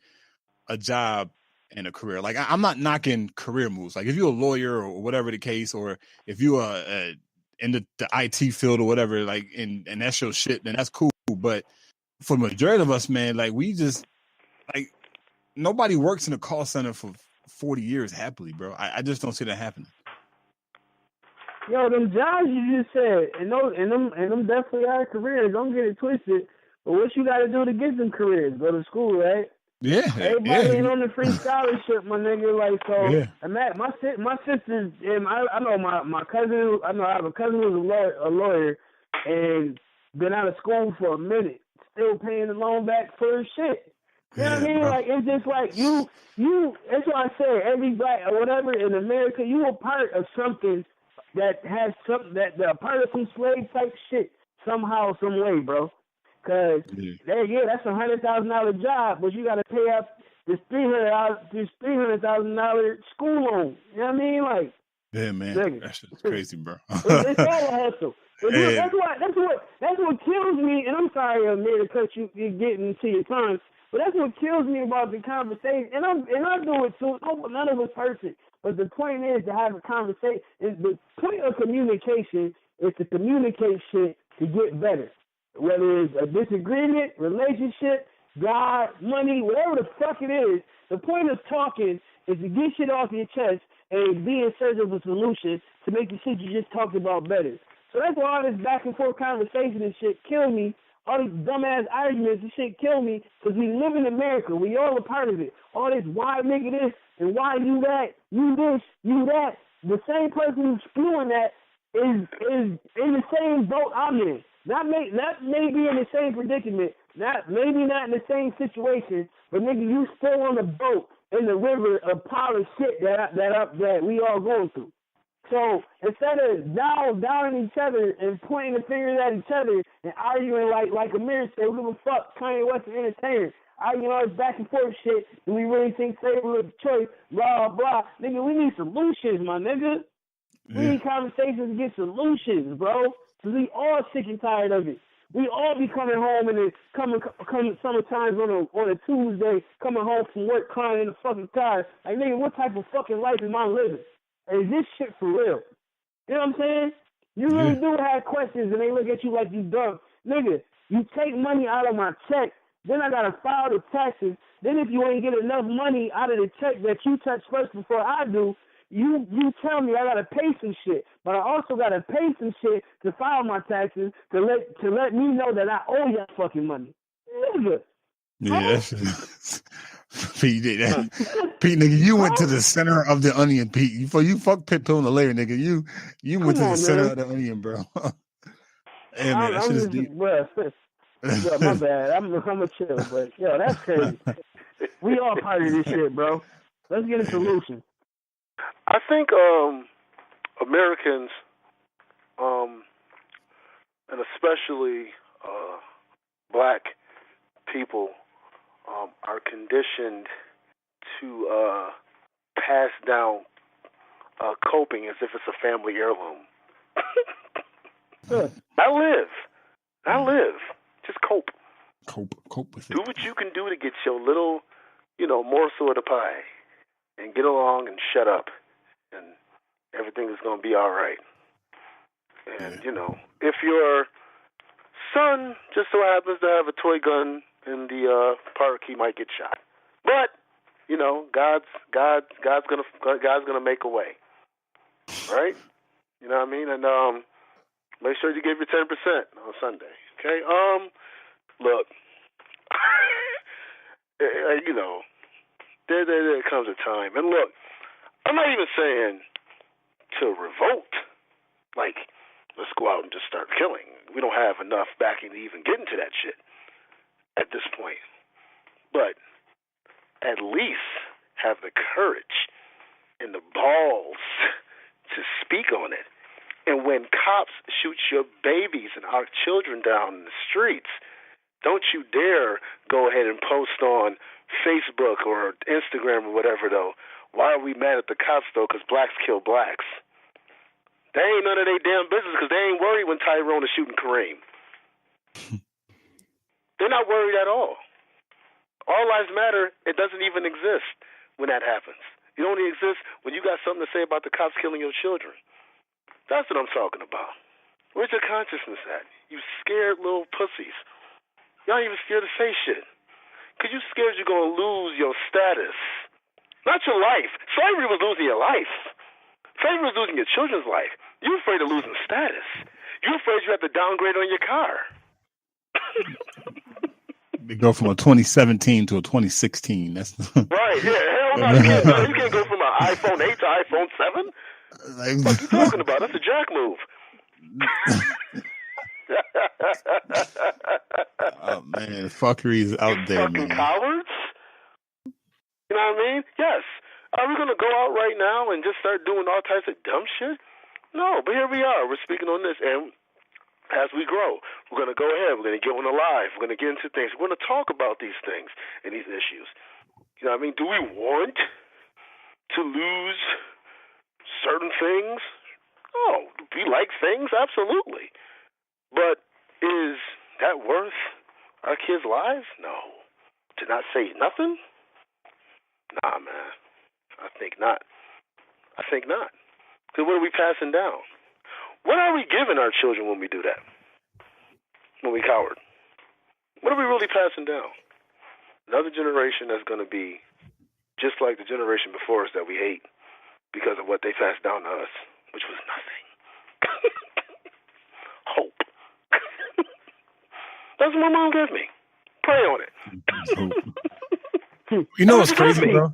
A: a job and a career. Like, I'm not knocking career moves. Like, if you're a lawyer or whatever the case, or if you are in the IT field or whatever, like, and that's your shit, then that's cool. But for the majority of us, man, like, we just, like, nobody works in a call center for 40 years happily, bro. I just don't see that happening.
B: Yo, them jobs you just said, and them definitely are careers. Don't get it twisted. But what you got to do to get them careers? Go to school, right?
A: Yeah.
B: Everybody ain't on the free scholarship, my nigga. Like, so, my sisters, and I know my cousin. I know I have a cousin who's a lawyer, and been out of school for a minute, still paying the loan back for his shit. You know what I mean? Bro. Like, it's just like you. That's why I say every black or whatever in America, you a part of something that has something that a part of some slave type shit somehow, some way, bro. Cause that's $100,000 job, but you got to pay up this $300,000 school loan. You know what I mean? Like,
A: yeah, man, that shit's crazy, bro.
B: It's all a hustle. That's what kills me. And I'm sorry, Amir, to cut you getting into your time. But that's what kills me about the conversation, and I do it too. None of us perfect, but the point is to have a conversation. The point of communication is to communicate shit to get better. Whether it's a disagreement, relationship, God, money, whatever the fuck it is, the point of talking is to get shit off your chest and be in search of a solution to make the shit you just talked about better. So that's why all this back and forth conversation and shit kill me All these dumbass arguments, this shit kill me because we live in America. We all a part of it. All this why nigga this and why you that, you this, you that. The same person who's spewing that is in the same boat I'm in. Not maybe in the same predicament, maybe not in the same situation, but nigga, you still on the boat in the river of pile of shit that we all going through. So instead of downing each other and pointing the fingers at each other and arguing like Amir said, we give a fuck, Kanye West is entertainer. Arguing all this back and forth shit, and we really think slavery was a choice, blah, blah. Nigga, we need solutions, my nigga. We need conversations to get solutions, bro. Because we all sick and tired of it. We all be coming home and then coming sometimes on a Tuesday, coming home from work crying in the fucking car. Like, nigga, what type of fucking life am I living? Is this shit for real? You know what I'm saying? You really do have questions and they look at you like you dumb. Nigga, you take money out of my check, then I gotta file the taxes. Then if you ain't get enough money out of the check that you touch first before I do, you tell me I gotta pay some shit. But I also gotta pay some shit to file my taxes to let me know that I owe you fucking money. Nigga.
A: Yeah. Pete, nigga, you went to the center of the onion, Pete. You fuck Pitbull in the layer, nigga. You went to the center of the onion, bro. Hey, man, that shit is deep.
B: Bro, yo, my bad. I'm a chill, but yo, that's crazy. We all part of this shit, bro. Let's get a solution.
C: I think Americans, and especially black people, are conditioned to pass down coping as if it's a family heirloom. I live. Just cope.
A: Cope with it.
C: Do what you can do to get your little, morsel of the pie, and get along and shut up, and everything is going to be all right. And, if your son just so happens to have a toy gun in the park, he might get shot. But, God's gonna make a way, right? You know what I mean? And make sure you give your 10% on Sunday, okay? Look, there comes a time, and look, I'm not even saying to revolt, like, let's go out and just start killing. We don't have enough backing to even get into that shit at this point. But at least have the courage and the balls to speak on it. And when cops shoot your babies and our children down in the streets, don't you dare go ahead and post on Facebook or Instagram or whatever, though. Why are we mad at the cops, though? Because blacks kill blacks. They ain't none of their damn business because they ain't worried when Tyrone is shooting Kareem. They're not worried at all. All lives matter. It doesn't even exist when that happens. It only exists when you got something to say about the cops killing your children. That's what I'm talking about. Where's your consciousness at? You scared little pussies. Y'all ain't even scared to say shit. Because you scared you're going to lose your status. Not your life. Slavery was losing your life. Slavery was losing your children's life. You're afraid of losing status. You're afraid you have to downgrade on your car.
A: They go from a 2017 to a 2016. That's
C: right. Yeah, hell no. You can't go from an iPhone 8 to iPhone 7. What are you talking about? That's a jack move.
A: Oh man, fuckery is out there,
C: fucking
A: man.
C: Cowards. You know what I mean? Yes. Are we gonna go out right now and just start doing all types of dumb shit? No, but here we are. We're speaking on this, and as we grow, we're going to go ahead. We're going to get on the live. We're going to get into things. We're going to talk about these things and these issues. You know what I mean? Do we want to lose certain things? Oh, do we like things? Absolutely. But is that worth our kids' lives? No. To not say nothing? Nah, man. I think not. Because what are we passing down? What are we giving our children when we do that? When we coward? What are we really passing down? Another generation that's going to be just like the generation before us that we hate because of what they passed down to us, which was nothing. Hope. That's what my mom gave me. Pray on it.
A: You know what's crazy, bro?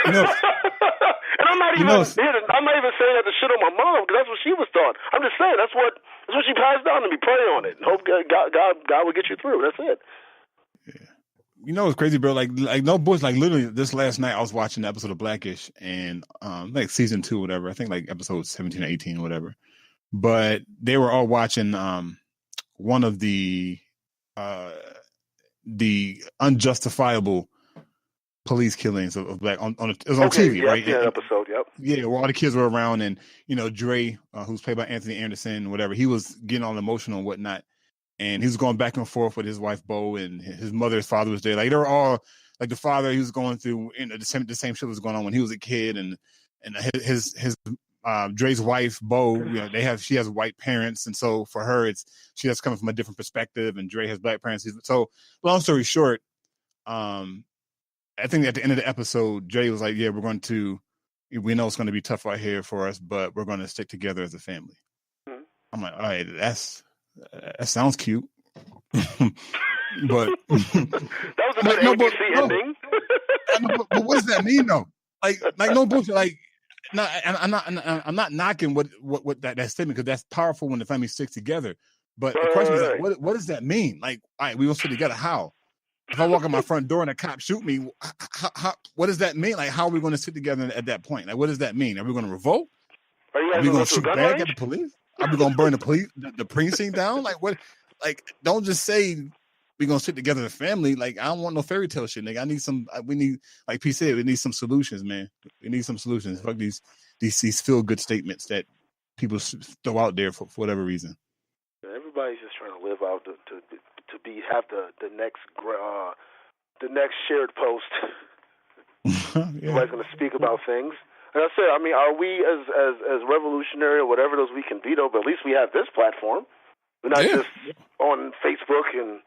A: You know,
C: and I'm not even saying that to shit on my mom because that's what she was taught. I'm just saying that's what she passed down to me. Pray on it and hope God will get you through. That's it.
A: Yeah. You know what's crazy, bro? Like no bullshit. Like literally, this last night I was watching the episode of Blackish and like season 2, whatever. I think like episode 17 or 18 or whatever. But they were all watching one of the unjustifiable police killings of black on it was on TV, right?
C: Yeah, episode, yep.
A: Yeah, where all the kids were around, and Dre, who's played by Anthony Anderson, whatever, he was getting all emotional and whatnot, and he was going back and forth with his wife Bo, and his father was there. Like they were all like the father, he was going through the same shit was going on when he was a kid, and his Dre's wife Bo, she has white parents, and so for her she has coming from a different perspective, and Dre has black parents. So long story short, I think at the end of the episode, Dre was like, "Yeah, we know it's going to be tough out here for us, but we're going to stick together as a family." Mm-hmm. I'm like, all right, that sounds cute, but
C: that was a good ABC ending.
A: But what does that mean, though? Like no bullshit. Like, no, I'm not knocking what that statement because that's powerful when the family sticks together. But the question is, like, what does that mean? Like, all right, we will stick together. How? If I walk in my front door and a cop shoot me, what does that mean? Like, how are we going to sit together at that point? Like, what does that mean? Are we going to revolt? Are we going to shoot back at the police? Are we going to burn the precinct down? Like, what? Like, don't just say we're going to sit together as a family. Like, I don't want no fairy tale shit, nigga. We need, like P said, we need some solutions, man. We need some solutions. Fuck these feel-good statements that people throw out there for whatever reason.
C: Everybody's just trying to live out to have the next shared post.
A: Yeah.
C: Everybody's going to speak about things. And I said, I mean, are we as revolutionary or whatever those we can be, though? But at least we have this platform. We're not just on Facebook and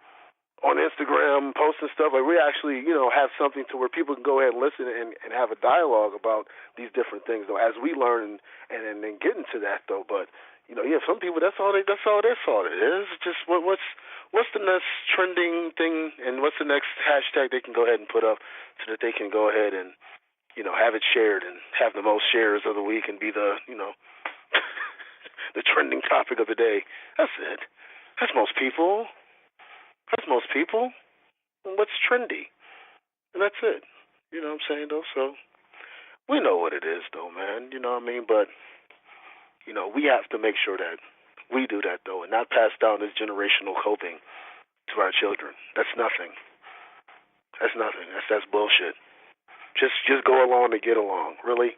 C: on Instagram posting stuff. Like we actually, have something to where people can go ahead and listen and have a dialogue about these different things, though, as we learn and then get into that, though. But some people that's all it is. It's just what's the next trending thing and what's the next hashtag they can go ahead and put up so that they can go ahead and have it shared and have the most shares of the week and be the the trending topic of the day. That's it. That's most people. What's trendy? And that's it. You know what I'm saying, though? So we know what it is, though, man. You know what I mean? But we have to make sure that we do that, though, and not pass down this generational coping to our children. That's nothing. That's bullshit. Just go along to get along. Really?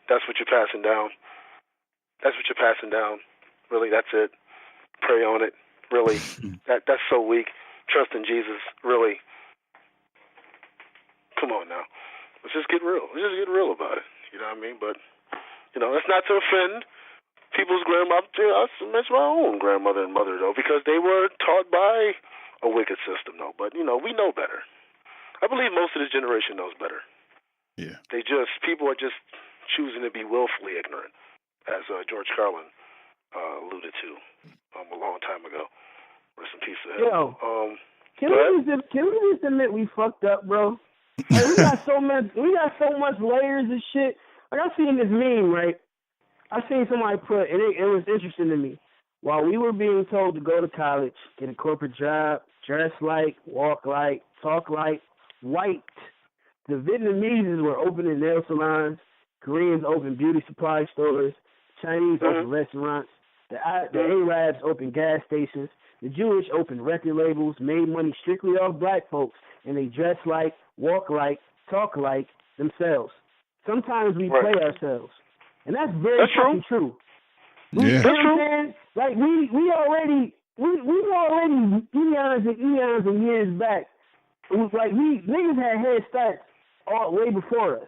C: That's what you're passing down? Really? That's it? Pray on it? Really? That's so weak. Trust in Jesus? Really? Come on now. Let's just get real. About it. You know what I mean? But, that's not to offend people's grandmother. I mention my own grandmother and mother, though, because they were taught by a wicked system, though. But, we know better. I believe most of this generation knows better.
A: Yeah.
C: People are just choosing to be willfully ignorant, as George Carlin alluded to a long time ago. Rest in peace to him.
B: Yo, can we just admit we fucked up, bro? Like, we got so much layers of shit. Like, I seen this meme, right? I seen somebody put, and it was interesting to me. While we were being told to go to college, get a corporate job, dress like, walk like, talk like, white, the Vietnamese were opening nail salons, Koreans opened beauty supply stores, Chinese opened restaurants, the Arabs opened gas stations, the Jewish opened record labels, made money strictly off black folks, and they dress like, walk like, talk like themselves. Sometimes we play ourselves. And that's very fucking true.
A: Yeah.
B: You know what I'm saying? Like, we already eons and years back, it was like niggas had head starts way before us.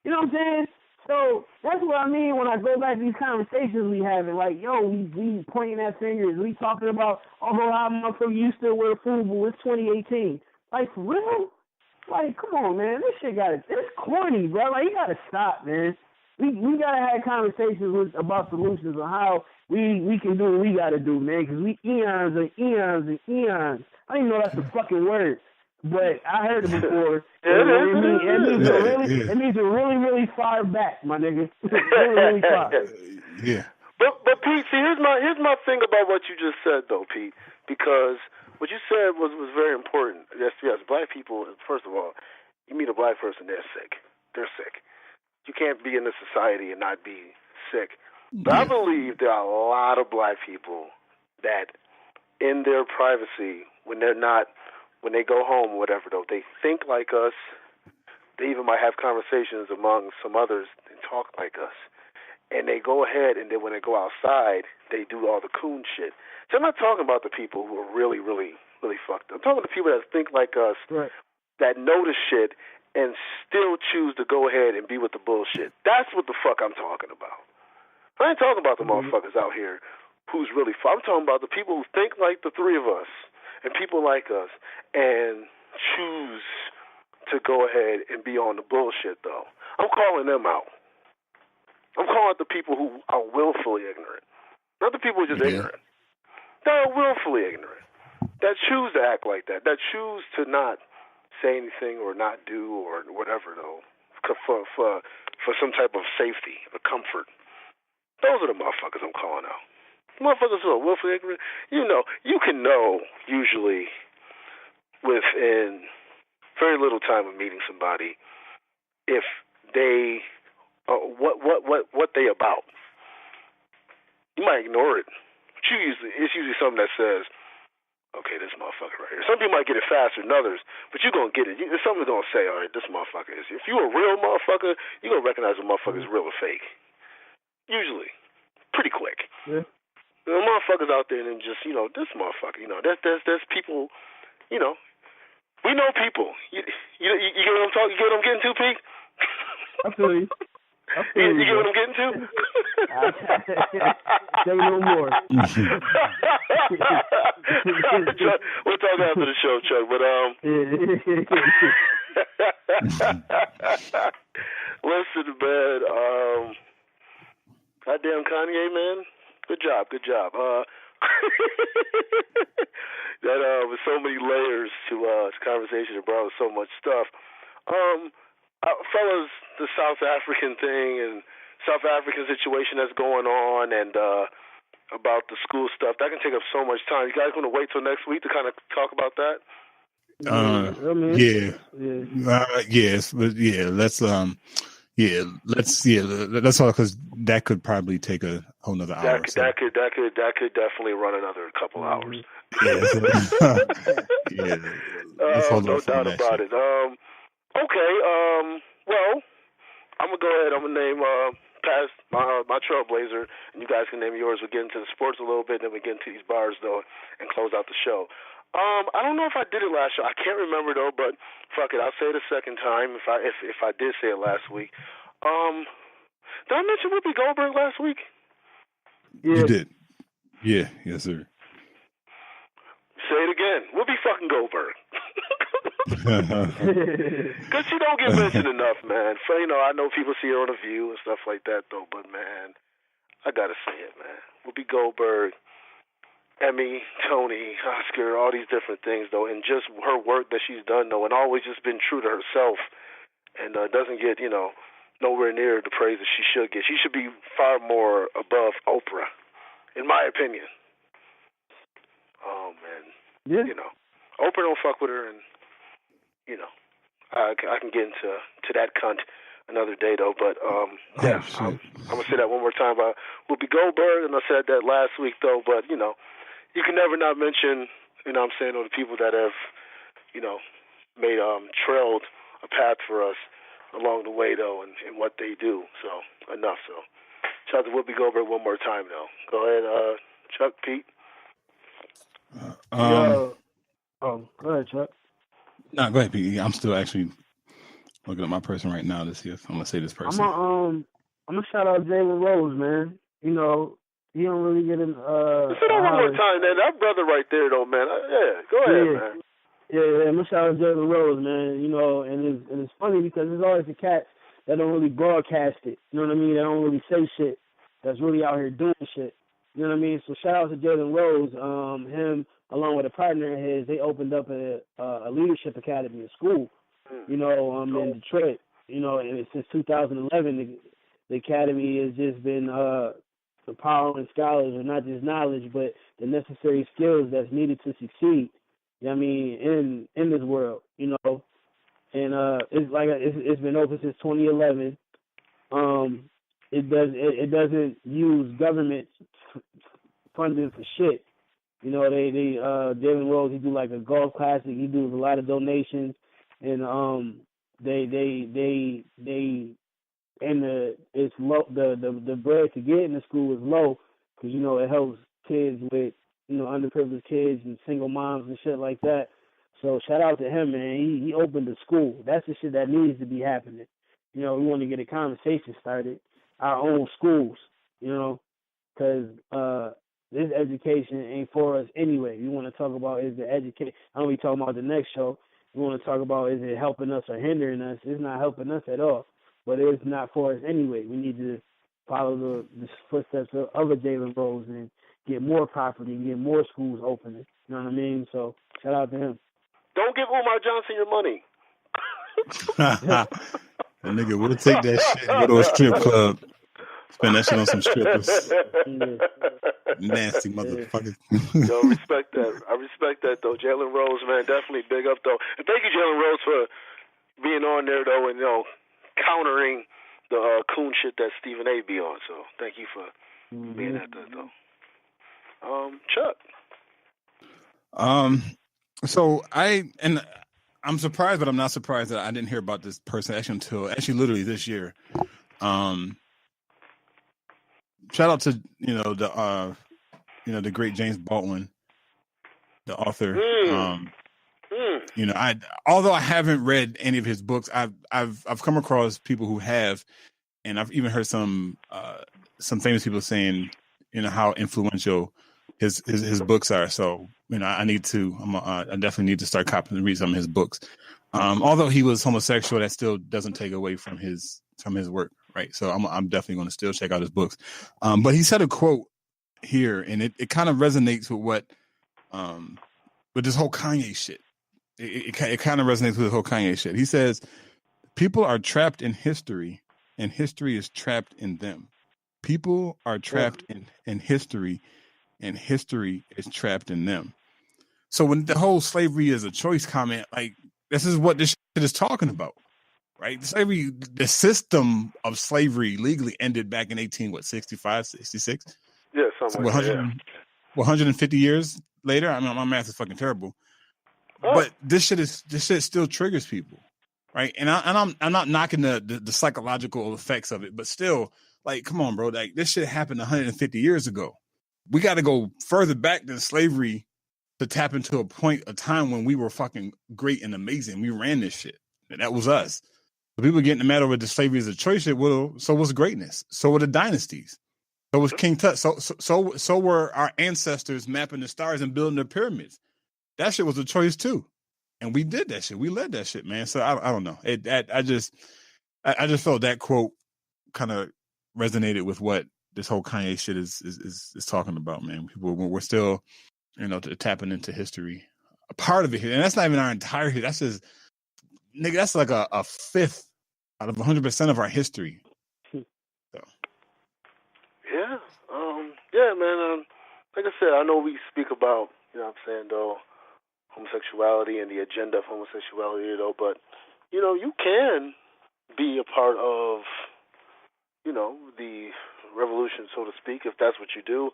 B: You know what I'm saying? So that's what I mean when I go back to these conversations we having. Like, yo, we pointing at fingers. We talking about, how motherfucker used to wear FUBU. It's 2018. Like, for real? Like, come on, man. This shit it's corny, bro. Like, you gotta stop, man. we gotta have conversations about solutions on how we can do what we gotta do, man. Because we eons and eons and eons. I didn't know that's a fucking word, but I heard it before. It means we're really far back, my nigga. really far.
A: Yeah.
C: But Pete, see, here's my thing about what you just said, though, Pete, because what you said was very important. Yes, black people. First of all, you meet a black person, they're sick. They're sick. You can't be in this society and not be sick. But I believe there are a lot of black people that, in their privacy, when they go home or whatever, though, they think like us. They even might have conversations among some others and talk like us. And they go ahead, and then when they go outside, they do all the coon shit. So I'm not talking about the people who are really, really, really fucked up. I'm talking about the people that think like us,
B: right, that
C: know the shit, and still choose to go ahead and be with the bullshit. That's what the fuck I'm talking about. I ain't talking about the motherfuckers out here who's really fucked. I'm talking about the people who think like the three of us and people like us and choose to go ahead and be on the bullshit, though. I'm calling them out. I'm calling out the people who are willfully ignorant. Not the people who are just ignorant. They're willfully ignorant. That choose to act like that. That choose to not say anything or not do or whatever, though, for some type of safety or comfort. Those are the motherfuckers I'm calling out. Motherfuckers who are willfully ignorant. You can know usually within very little time of meeting somebody if they what they about. You might ignore it. But it's usually something that says, okay, this motherfucker right here. Some people might get it faster than others, but you're going to get it. There's something going to say, all right, this motherfucker is. If you're a real motherfucker, you're going to recognize a motherfucker is real or fake. Usually. Pretty quick.
B: Yeah.
C: There are motherfuckers out there and just, this motherfucker, there's people, we know people. You get what I'm talking? You get what I'm getting to, Pete?
B: I feel you.
C: You get what I'm getting to?
B: Say no more.
C: Chuck, we'll talk after the show, Chuck. But listen, man. Goddamn Kanye, man. Good job. That with so many layers to this conversation, it brought us so much stuff. Fellas, the South African thing and South African situation that's going on and about the school stuff, that can take up so much time. You guys going to wait till next week to kind of talk about that?
A: Let's talk because that could probably take a whole nother hour.
C: That could definitely run another couple hours. No doubt about it. Okay, well, I'm going to go ahead. I'm going to name past my trailblazer, and you guys can name yours. We'll get into the sports a little bit, then we get into these bars, though, and close out the show. I don't know if I did it last show. I can't remember, though, but fuck it. I'll say it a second time if I did say it last week. Did I mention Whoopi Goldberg last week?
B: Yeah.
A: You did. Yeah, yes, sir.
C: Say it again. Whoopi fucking Goldberg. Because she don't get mentioned enough, man. So, I know people see her on The View and stuff like that, though, but, man, I got to say it, man. Whoopi Goldberg, Emmy, Tony, Oscar, all these different things, though, and just her work that she's done, though, and always just been true to herself and doesn't get, nowhere near the praise that she should get. She should be far more above Oprah, in my opinion. Oh, man.
B: Yeah.
C: Oprah don't fuck with her, and, I can get into that cunt another day, though, but, I'm going to say that one more time about Whoopi Goldberg, and I said that last week, though, but, you can never not mention, the people that have, made, trailed a path for us along the way, though, and what they do. So, enough. So, shout out to Whoopi Goldberg one more time, though. Go ahead, Chuck, Pete.
B: Go ahead, Chuck.
A: No, go ahead, Pete. I'm still actually looking at my person right now to see if I'm going to say this person.
B: I'm gonna shout out Jalen Rose, man. He don't really get in.
C: Say that one more time, man. That brother right there, though, man. Go ahead, man.
B: Yeah, I'm gonna shout out Jalen Rose, man. And it's funny because there's always the cats that don't really broadcast it. You know what I mean? That don't really say shit. That's really out here doing shit. You know what I mean? So shout out to Jalen Rose. Him along with a partner of his, they opened up a leadership academy, a school. You know, in Detroit. You know, and since 2011, the academy has just been empowering scholars, or not just knowledge, but the necessary skills that's needed to succeed. You know what I mean, in this world, you know, and it's been open since 2011. It doesn't use government funding for shit. You know, they Jalen Rose, he do like a golf classic. He does a lot of donations, and it's low. The bread to get in the school is low because, you know, it helps kids with, you know, underprivileged kids and single moms and shit like that. So shout out to him, man. He opened the school. That's the shit that needs to be happening. You know, we want to get a conversation started. Our own schools, you know, because this education ain't for us anyway. We want to talk about is the education. I don't be talking about the next show. We want to talk about is it helping us or hindering us. It's not helping us at all, but it's not for us anyway. We need to follow the footsteps of a Jalen Rose and get more property, get more schools opening. You know what I mean? So shout out to him.
C: Don't give Umar Johnson your money.
A: That nigga will take that shit and go to a strip club. Spend that shit on some strippers. Nasty motherfucker.
C: Yo, respect that. I respect that, though. Jalen Rose, man, definitely big up, though. And thank you, Jalen Rose, for being on there, though, and, you know, countering the coon shit that Stephen A. be on. So thank you for being at that, though. Chuck.
A: So I'm surprised, but I'm not surprised that I didn't hear about this person until literally this year. Shout out to the great James Baldwin, the author. Although I haven't read any of his books, I've come across people who have, and I've even heard some famous people saying, you know, how influential his books are. So, you know, I definitely need to start copying and read some of his books. Although he was homosexual, that still doesn't take away from his work, right? So I'm definitely going to still check out his books. But he said a quote here, and it kind of resonates with what with this whole Kanye shit. It kind of resonates with the whole Kanye shit. He says, "People are trapped in history, and history is trapped in them. People are trapped in history, and history is trapped in them." So when the whole slavery is a choice comment, like, this is what this shit is talking about, right? Slavery, the system of slavery legally ended back in 65, 66?
C: Yeah, something like that.
A: 150 years later? I mean, my math is fucking terrible. But this shit still triggers people, right? And I'm not knocking the psychological effects of it, but still, like, come on, bro. Like, this shit happened 150 years ago. We got to go further back than slavery to tap into a time when we were fucking great and amazing. We ran this shit. That was us. The people getting mad over the slavery as a choice shit, well, so was greatness. So were the dynasties. So was King Tut. So were our ancestors mapping the stars and building the pyramids. That shit was a choice too. And we did that shit. We led that shit, man. So I don't know. I just felt that quote kind of resonated with what this whole Kanye shit is talking about, man. We're still, you know, tapping into history, a part of it here, and that's not even our entire history. That's just, nigga, that's like a fifth out of 100% of our history. So.
C: Yeah, man. Like I said, I know we speak about, you know what I'm saying, though, homosexuality and the agenda of homosexuality, though, but, you know, you can be a part of, you know, the revolution, so to speak, if that's what you do.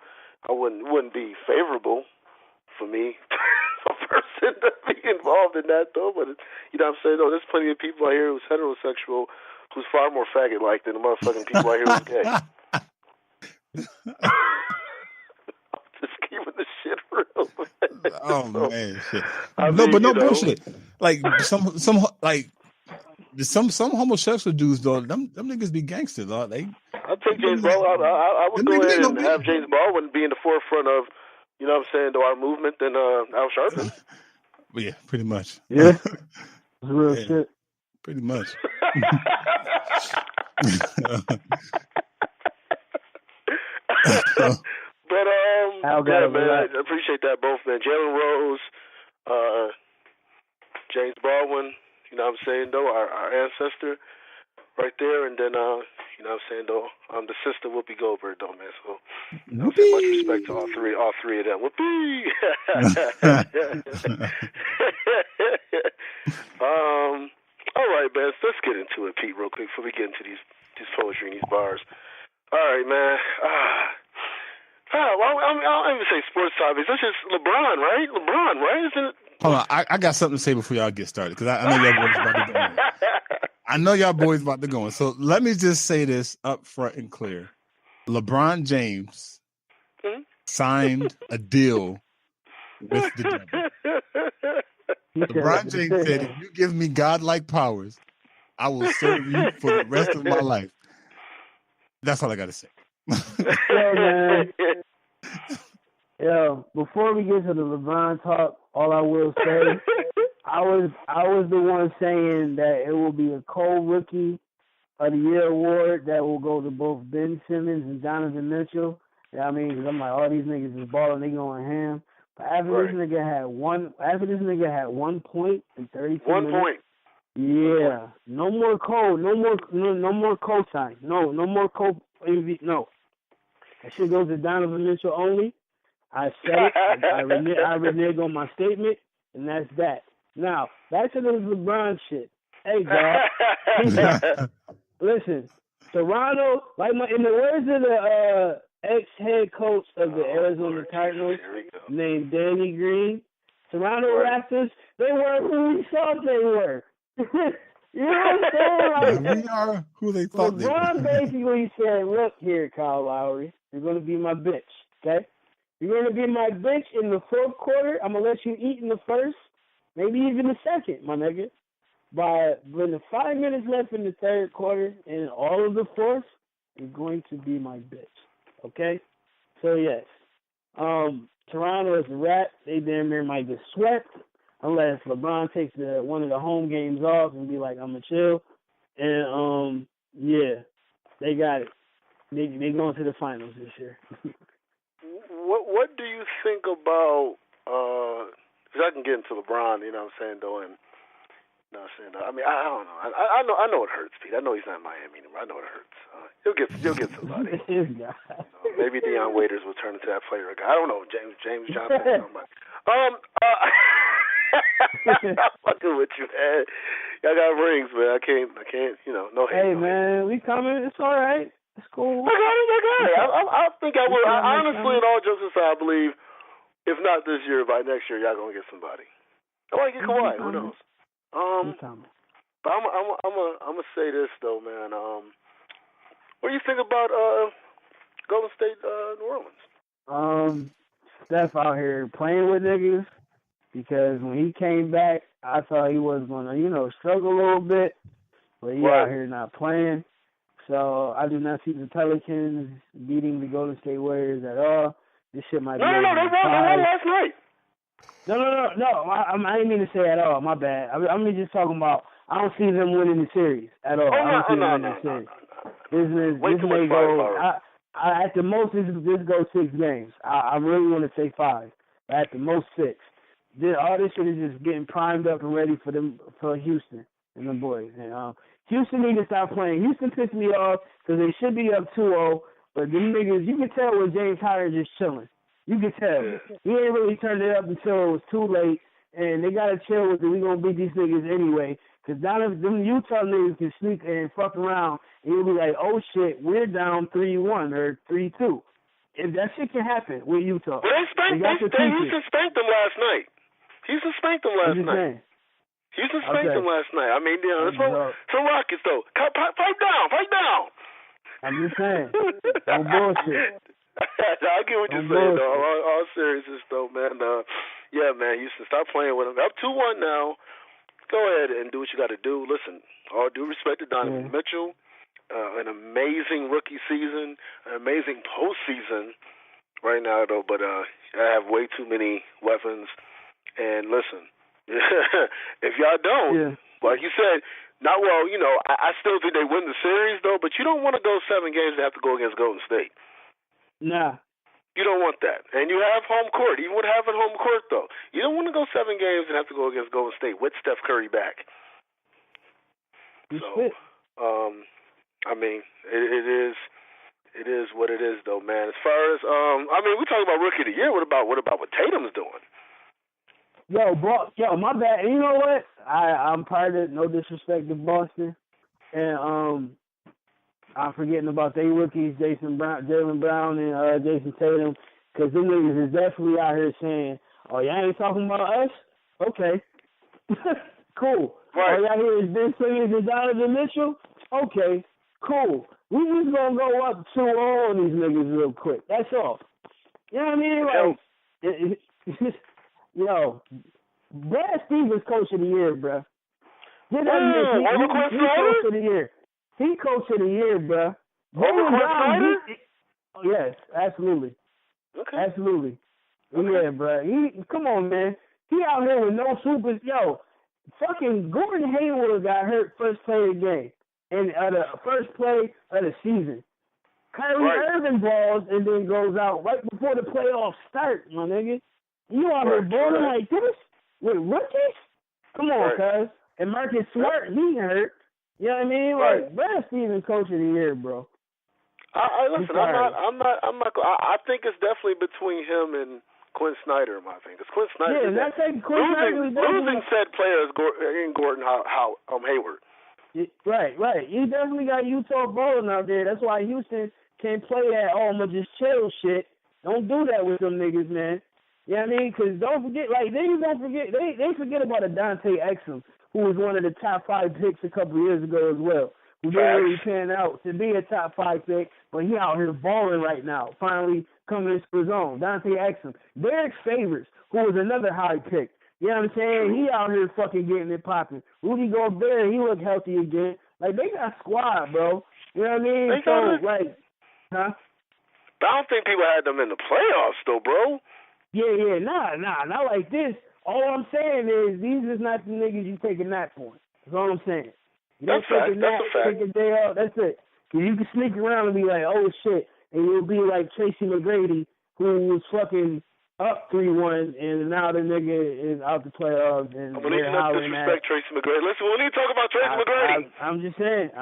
C: I wouldn't be favorable for me, a person to be involved in that, though. But you know what I'm saying? Though, there's plenty of people out here who's heterosexual, who's far more faggot-like than the motherfucking people out here who's gay. I'm just keeping the shit real, man.
A: Oh man, shit.
C: No
A: bullshit. Like some homosexual dudes though, them niggas be gangsters, though.
C: I'd take James Baldwin. I would go ahead and have James Baldwin be in the forefront of, you know what I'm saying, though, our movement than Al Sharpton.
A: Yeah, pretty much.
B: Yeah. It's real shit.
A: Pretty much.
C: But yeah, man, I appreciate that both, man. Jalen Rose, James Baldwin, you know what I'm saying, though, our ancestor right there, and then you know what I'm saying, though, the sister Whoopi Goldberg, though, man. So you know, much respect to all three of them. Whoopi. All right, man. Let's get into it, Pete, real quick before we get into these poetry and these bars. All right, man. Well, I don't even say sports topics. That's just LeBron, right? Isn't it?
A: Hold on, I got something to say before y'all get started because I know y'all boys about to go in. I know y'all boys about to go in. So let me just say this up front and clear. LeBron James signed a deal with the devil. LeBron James said, if you give me godlike powers, I will serve you for the rest of my life. That's all I got to say.
B: Yo, man. Yo, before we get to the LeBron talk, all I will say, I was the one saying that it will be a co-rookie of the year award that will go to both Ben Simmons and Donovan Mitchell. You know what I mean? Because I'm like, all these niggas is balling, they going ham. But after this nigga had 1 point in 32 minutes.
C: 1 point.
B: Yeah. No more co. No more co-sign. No more co-MVP. No. That shit goes to Donovan Mitchell only. I said it. I reneged on my statement, and that's that. Now, back to this LeBron shit. Hey, dog. Listen, Toronto, in the words of the ex-head coach of the Arizona Cardinals named Danny Green, Toronto Raptors, they weren't who we thought they were. You know what I'm saying? Like,
A: we are who they thought they were.
B: LeBron basically said, look here, Kyle Lowry, you're going to be my bitch, okay? You're going to be my bitch in the fourth quarter. I'm going to let you eat in the first, maybe even the second, my nigga. But when the 5 minutes left in the third quarter and all of the fourth, you're going to be my bitch, okay? So, yes, Toronto is a wrap. They damn near might get swept unless LeBron takes one of the home games off and be like, I'm going to chill. And, yeah, they got it. They going to the finals this year.
C: What do you think about, because I can get into LeBron, you know what I'm saying, though, and you know what I'm saying, I mean, I don't know. I know it hurts, Pete. I know he's not in Miami anymore. I know it hurts. He'll get somebody. Maybe Deion Waiters will turn into that player again. I don't know. James Johnson. I'm fucking with you, man. Y'all got rings, man. I can't. You know, no hate.
B: Hey, man, we coming. It's all right. It's cool.
C: I got it. I think I will. Honestly, in all jokes aside, I believe if not this year, by next year, y'all gonna get somebody. I want to get Kawhi. Who knows? But I'm gonna say this though, man. What do you think about Golden State, New Orleans?
B: Steph out here playing with niggas because when he came back, I thought he was gonna, struggle a little bit, but he out here not playing. So I do not see the Pelicans beating the Golden State Warriors at all. This shit might be.
C: No, they won last night.
B: No. I didn't mean to say at all. My bad. I'm just talking about. I don't see them winning the series at all. I don't see them winning the series. This may go. At the most, this goes 6 games. I really want to say 5. But at the most 6. All this shit is just getting primed up and ready for Houston and the boys. And Houston need to stop playing. Houston pissed me off because they should be up 2-0. But them niggas, you can tell when James Harden just chilling. You can tell. He ain't really turned it up until it was too late. And they got to chill with it. We going to beat these niggas anyway. Because them Utah niggas can sneak and fuck around. And you'll be like, oh, shit, we're down 3-1 or 3-2. If that shit can happen with Utah.
C: Well, Houston spanked them last night. Houston spanked them last night. I mean, it's for Rockets, though. Fight down.
B: I'm just saying. No bullshit.
C: I get what you're saying, though. All seriousness, though, man. Yeah, man, Houston, stop playing with them. Up 2-1 now. Go ahead and do what you got to do. Listen, all due respect to Donovan Mitchell, an amazing rookie season, an amazing postseason right now, though. But I have way too many weapons. And listen, if y'all don't, like you said, Not well, I still think they win the series though, but you don't want to go 7 games and have to go against Golden State.
B: Nah.
C: You don't want that. And you have home court. Even with having home court though, you don't want to go 7 games and have to go against Golden State with Steph Curry back. So, I mean, it is what it is though, man. As far as we talk about Rookie of the Year. What about what Tatum's doing?
B: Yo, my bad. And you know what? I'm part of, no disrespect to Boston, and I'm forgetting about their rookies, Jaylen Brown and Jason Tatum, because them niggas is definitely out here saying, "Oh, y'all ain't talking about us? Okay, cool.
C: Right.
B: Oh, y'all here is Ben Simmons and Donovan Mitchell? Okay, cool. We just gonna go up 2-0 on these niggas real quick. That's all. You know what I mean? Like, yo, Brad Stevens Coach of the Year, bro. He Coach of the Year. He Coach of the Year, bro. Yes, absolutely.
C: Okay.
B: Absolutely.
C: Okay.
B: Yeah, bro. Come on, man. He out here with no supers. Yo, fucking Gordon Hayward got hurt first play of the game. And the first play of the season. Kyrie Irving balls and then goes out right before the playoffs start, my nigga. You out here balling like this with rookies? Come on, cuz. And Marcus Smart, he hurt. You know what I mean? Like, Brad Stevens Coach of the Year, bro.
C: Listen, I'm not. I think it's definitely between him and Quinn Snyder, my thing. Because Quinn Snyder, losing said players in Gordon Hayward.
B: Right. You definitely got Utah balling out there. That's why Houston can't play that, I'ma just chill shit. Don't do that with them niggas, man. You know what I mean? Because don't forget, like, they forget about a Dante Exum, who was one of the top 5 picks a couple years ago as well, who didn't really pan out to be a top 5 pick, but he out here balling right now, finally coming into his own. Dante Exum. Derek Favors, who was another high pick. You know what I'm saying? He out here fucking getting it popping. Rudy Gobert, he look healthy again. Like, they got squad, bro. You know what I mean? Huh?
C: But I don't think people had them in the playoffs, though, bro.
B: Yeah, not like this. All I'm saying is these is not the niggas you take a nap on. That's all I'm saying. You don't take a nap, take a day off, that's it. Because you can sneak around and be like, oh, shit, and you'll be like Tracy McGrady, who was fucking up 3-1, and now the nigga is out the playoffs, and they're hollering at.
C: Disrespect Tracy McGrady. Listen, when you talk about Tracy McGrady,
B: I'm just saying.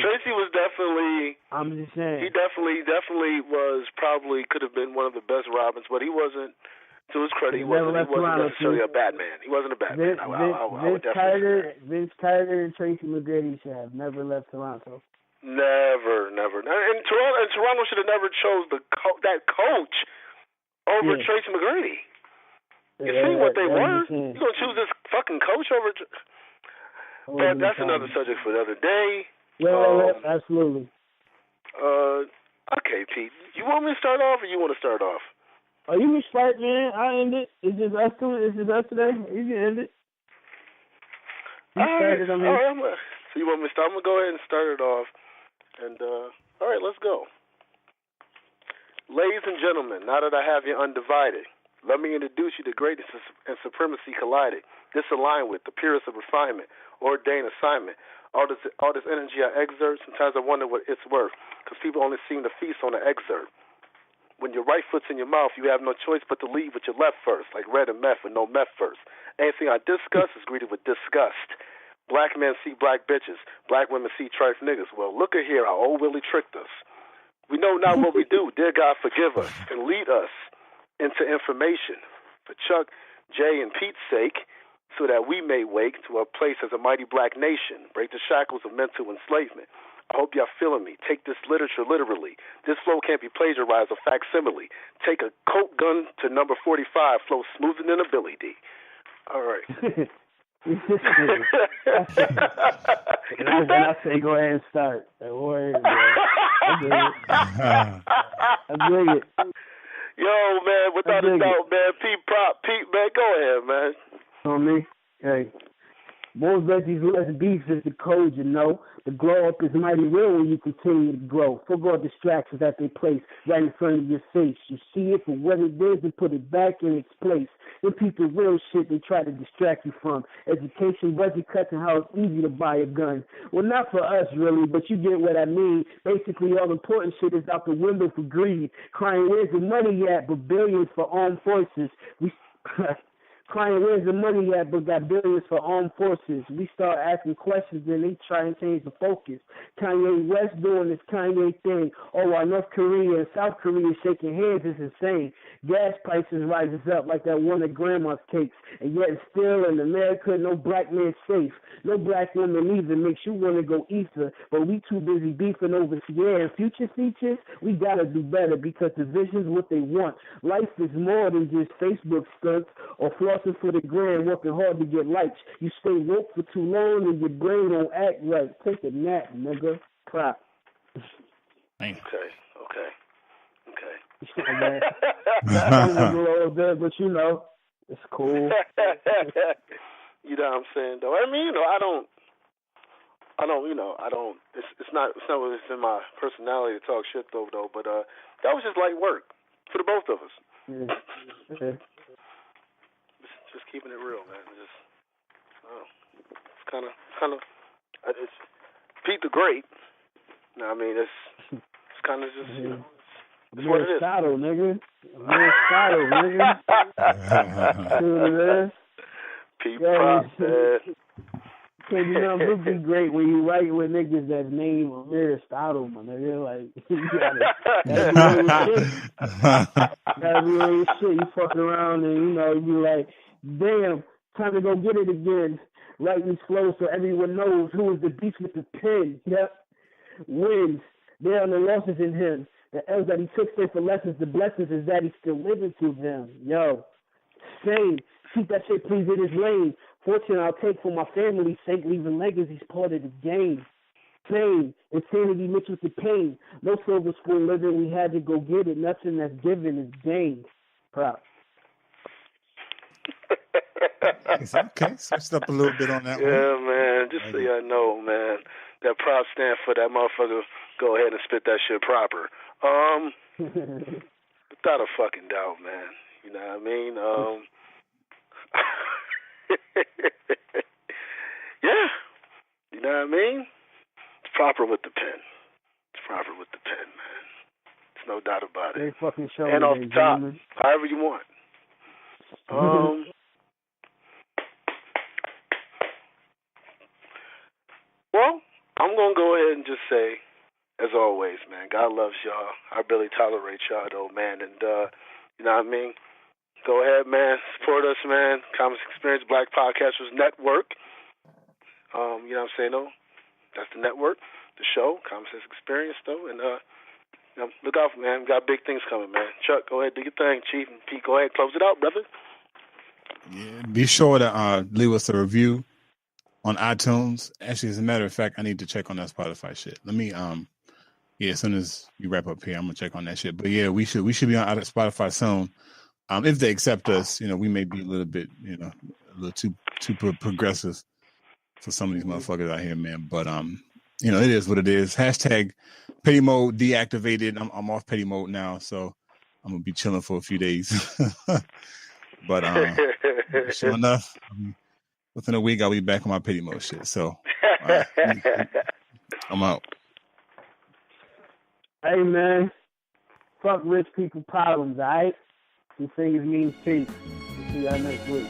C: Tracy was definitely.
B: I'm just saying.
C: He definitely was probably could have been one of the best Robins, but he wasn't. To his credit, he wasn't necessarily a bad man. He wasn't a bad man.
B: Vince Carter and Tracy McGrady should have never left Toronto.
C: Never. And Toronto should have never chose that coach over Tracy McGrady. You see what they were? You gonna choose this fucking coach over? But that's another subject for another day.
B: Yeah, absolutely.
C: Okay, Pete. You want me to start off, or you want to start off?
B: Oh, you can start, man. I end it. It's just us today. You can end it.
C: All right. So you want me to start? I'm gonna go ahead and start it off. And, all right, let's go. Ladies and gentlemen, now that I have you undivided, let me introduce you to greatness and supremacy collided, disaligned with the purest of refinement, ordained assignment. All this energy I exert, sometimes I wonder what it's worth, because people only seem to feast on the excerpt. When your right foot's in your mouth, you have no choice but to leave with your left first, like red and meth with no meth first. Anything I discuss is greeted with disgust. Black men see black bitches. Black women see trife niggas. Well, look at here how old Willie tricked us. We know not what we do. Dear God, forgive us and lead us into information for Chuck, Jay, and Pete's sake, so that we may wake to our place as a mighty black nation, break the shackles of mental enslavement. I hope y'all feeling me. Take this literature literally. This flow can't be plagiarized or facsimile. Take a Coke gun to number 45, flow smoother than a Billy D. All right.
B: And I say go ahead and start. Don't worry, bro. I dig it.
C: Yo, man, without a doubt, man. Pete, man, go ahead, man.
B: On me? Hey. More veggies, less beef is the code, you know. The glow up is mighty real when you continue to grow. Forgo distractions that they place right in front of your face. You see it for what it is and put it back in its place. Then people real shit they try to distract you from. Education, budget cuts, and how it's easy to buy a gun. Well, not for us really, but you get what I mean. Basically, all important shit is out the window for greed. Crying, where's the money at? But billions for armed forces. We crying, where's the money at? But got billions for armed forces. We start asking questions and they try and change the focus. Kanye West doing this Kanye thing. Oh, while North Korea and South Korea shaking hands is insane. Gas prices rises up like that one of grandma's cakes. And yet still in America, no black man safe. No black woman either. Makes you want to go ether. But we too busy beefing over Sierra and future features. We gotta do better because the vision's what they want. Life is more than just Facebook stunts or flossing for the gram, working hard to get likes. You stay woke for too long and your brain don't act right. Take a nap, nigga. Crap.
C: Okay.
B: A little bit, but you know, it's cool.
C: You know what I'm saying, though. I mean, I don't. It's not what's in my personality to talk shit though. But that was just light work for the both of us.
B: Yeah.
C: Just keeping it real, man. It's kind of. It's Pete the Great. You know what I mean, it's kind of just. You know, it's what it is.
B: Aristotle, nigga.
C: Pete Prop, man.
B: Can't be nothing but be great when you write with niggas that name Aristotle, my nigga. Like, you gotta be on your shit. You fucking around and, you be like, damn, time to go get it again. Write these flows so everyone knows who is the beast with the pen. Yep. Wins. There are no losses in him. The L's that he took stay for lessons. The blessings is that he's still living through them. Yo. Same. Keep that shit, please, in his lane. Fortune I'll take for my family's sake, leaving legacy's part of the game. Pain, insanity mixed with the pain. No silver spoon living, we had to go get it. Nothing that's given is gained. Proud.
A: Okay, switched up a little bit on that one.
C: Yeah, man. Just so y'all know, man, that prop stand for that motherfucker. Go ahead and spit that shit proper. Without a fucking doubt, man. You know what I mean? Yeah. You know what I mean? It's proper with the pen. Man. There's no doubt about it.
B: Great fucking show.
C: And off the top, however you want. Well, I'm going to go ahead and just say, as always, man, God loves y'all. I really tolerate y'all, though, man. And, you know what I mean? Go ahead, man. Support us, man. Consequenece Black Podcasters Network. You know what I'm saying, though? That's the network, the show, Consequenece Experience, though. And, look out, man. We got big things coming, man. Chuck, go ahead, do your thing. Chief and Pete, go ahead, close it out, brother.
A: Yeah, be sure to leave us a review on iTunes. Actually, as a matter of fact, I need to check on that Spotify shit. Let me, as soon as you wrap up here, I'm gonna check on that shit. But yeah, we should be on Spotify soon. If they accept us, we may be a little bit, a little too progressive for some of these motherfuckers out here, man. But it is what it is. Hashtag petty mode deactivated. I'm off petty mode now, so I'm gonna be chilling for a few days. But sure enough, within a week I'll be back on my petty mode shit. So I'm out.
B: Hey man, fuck rich people problems, alright? These things mean peace. See y'all next week.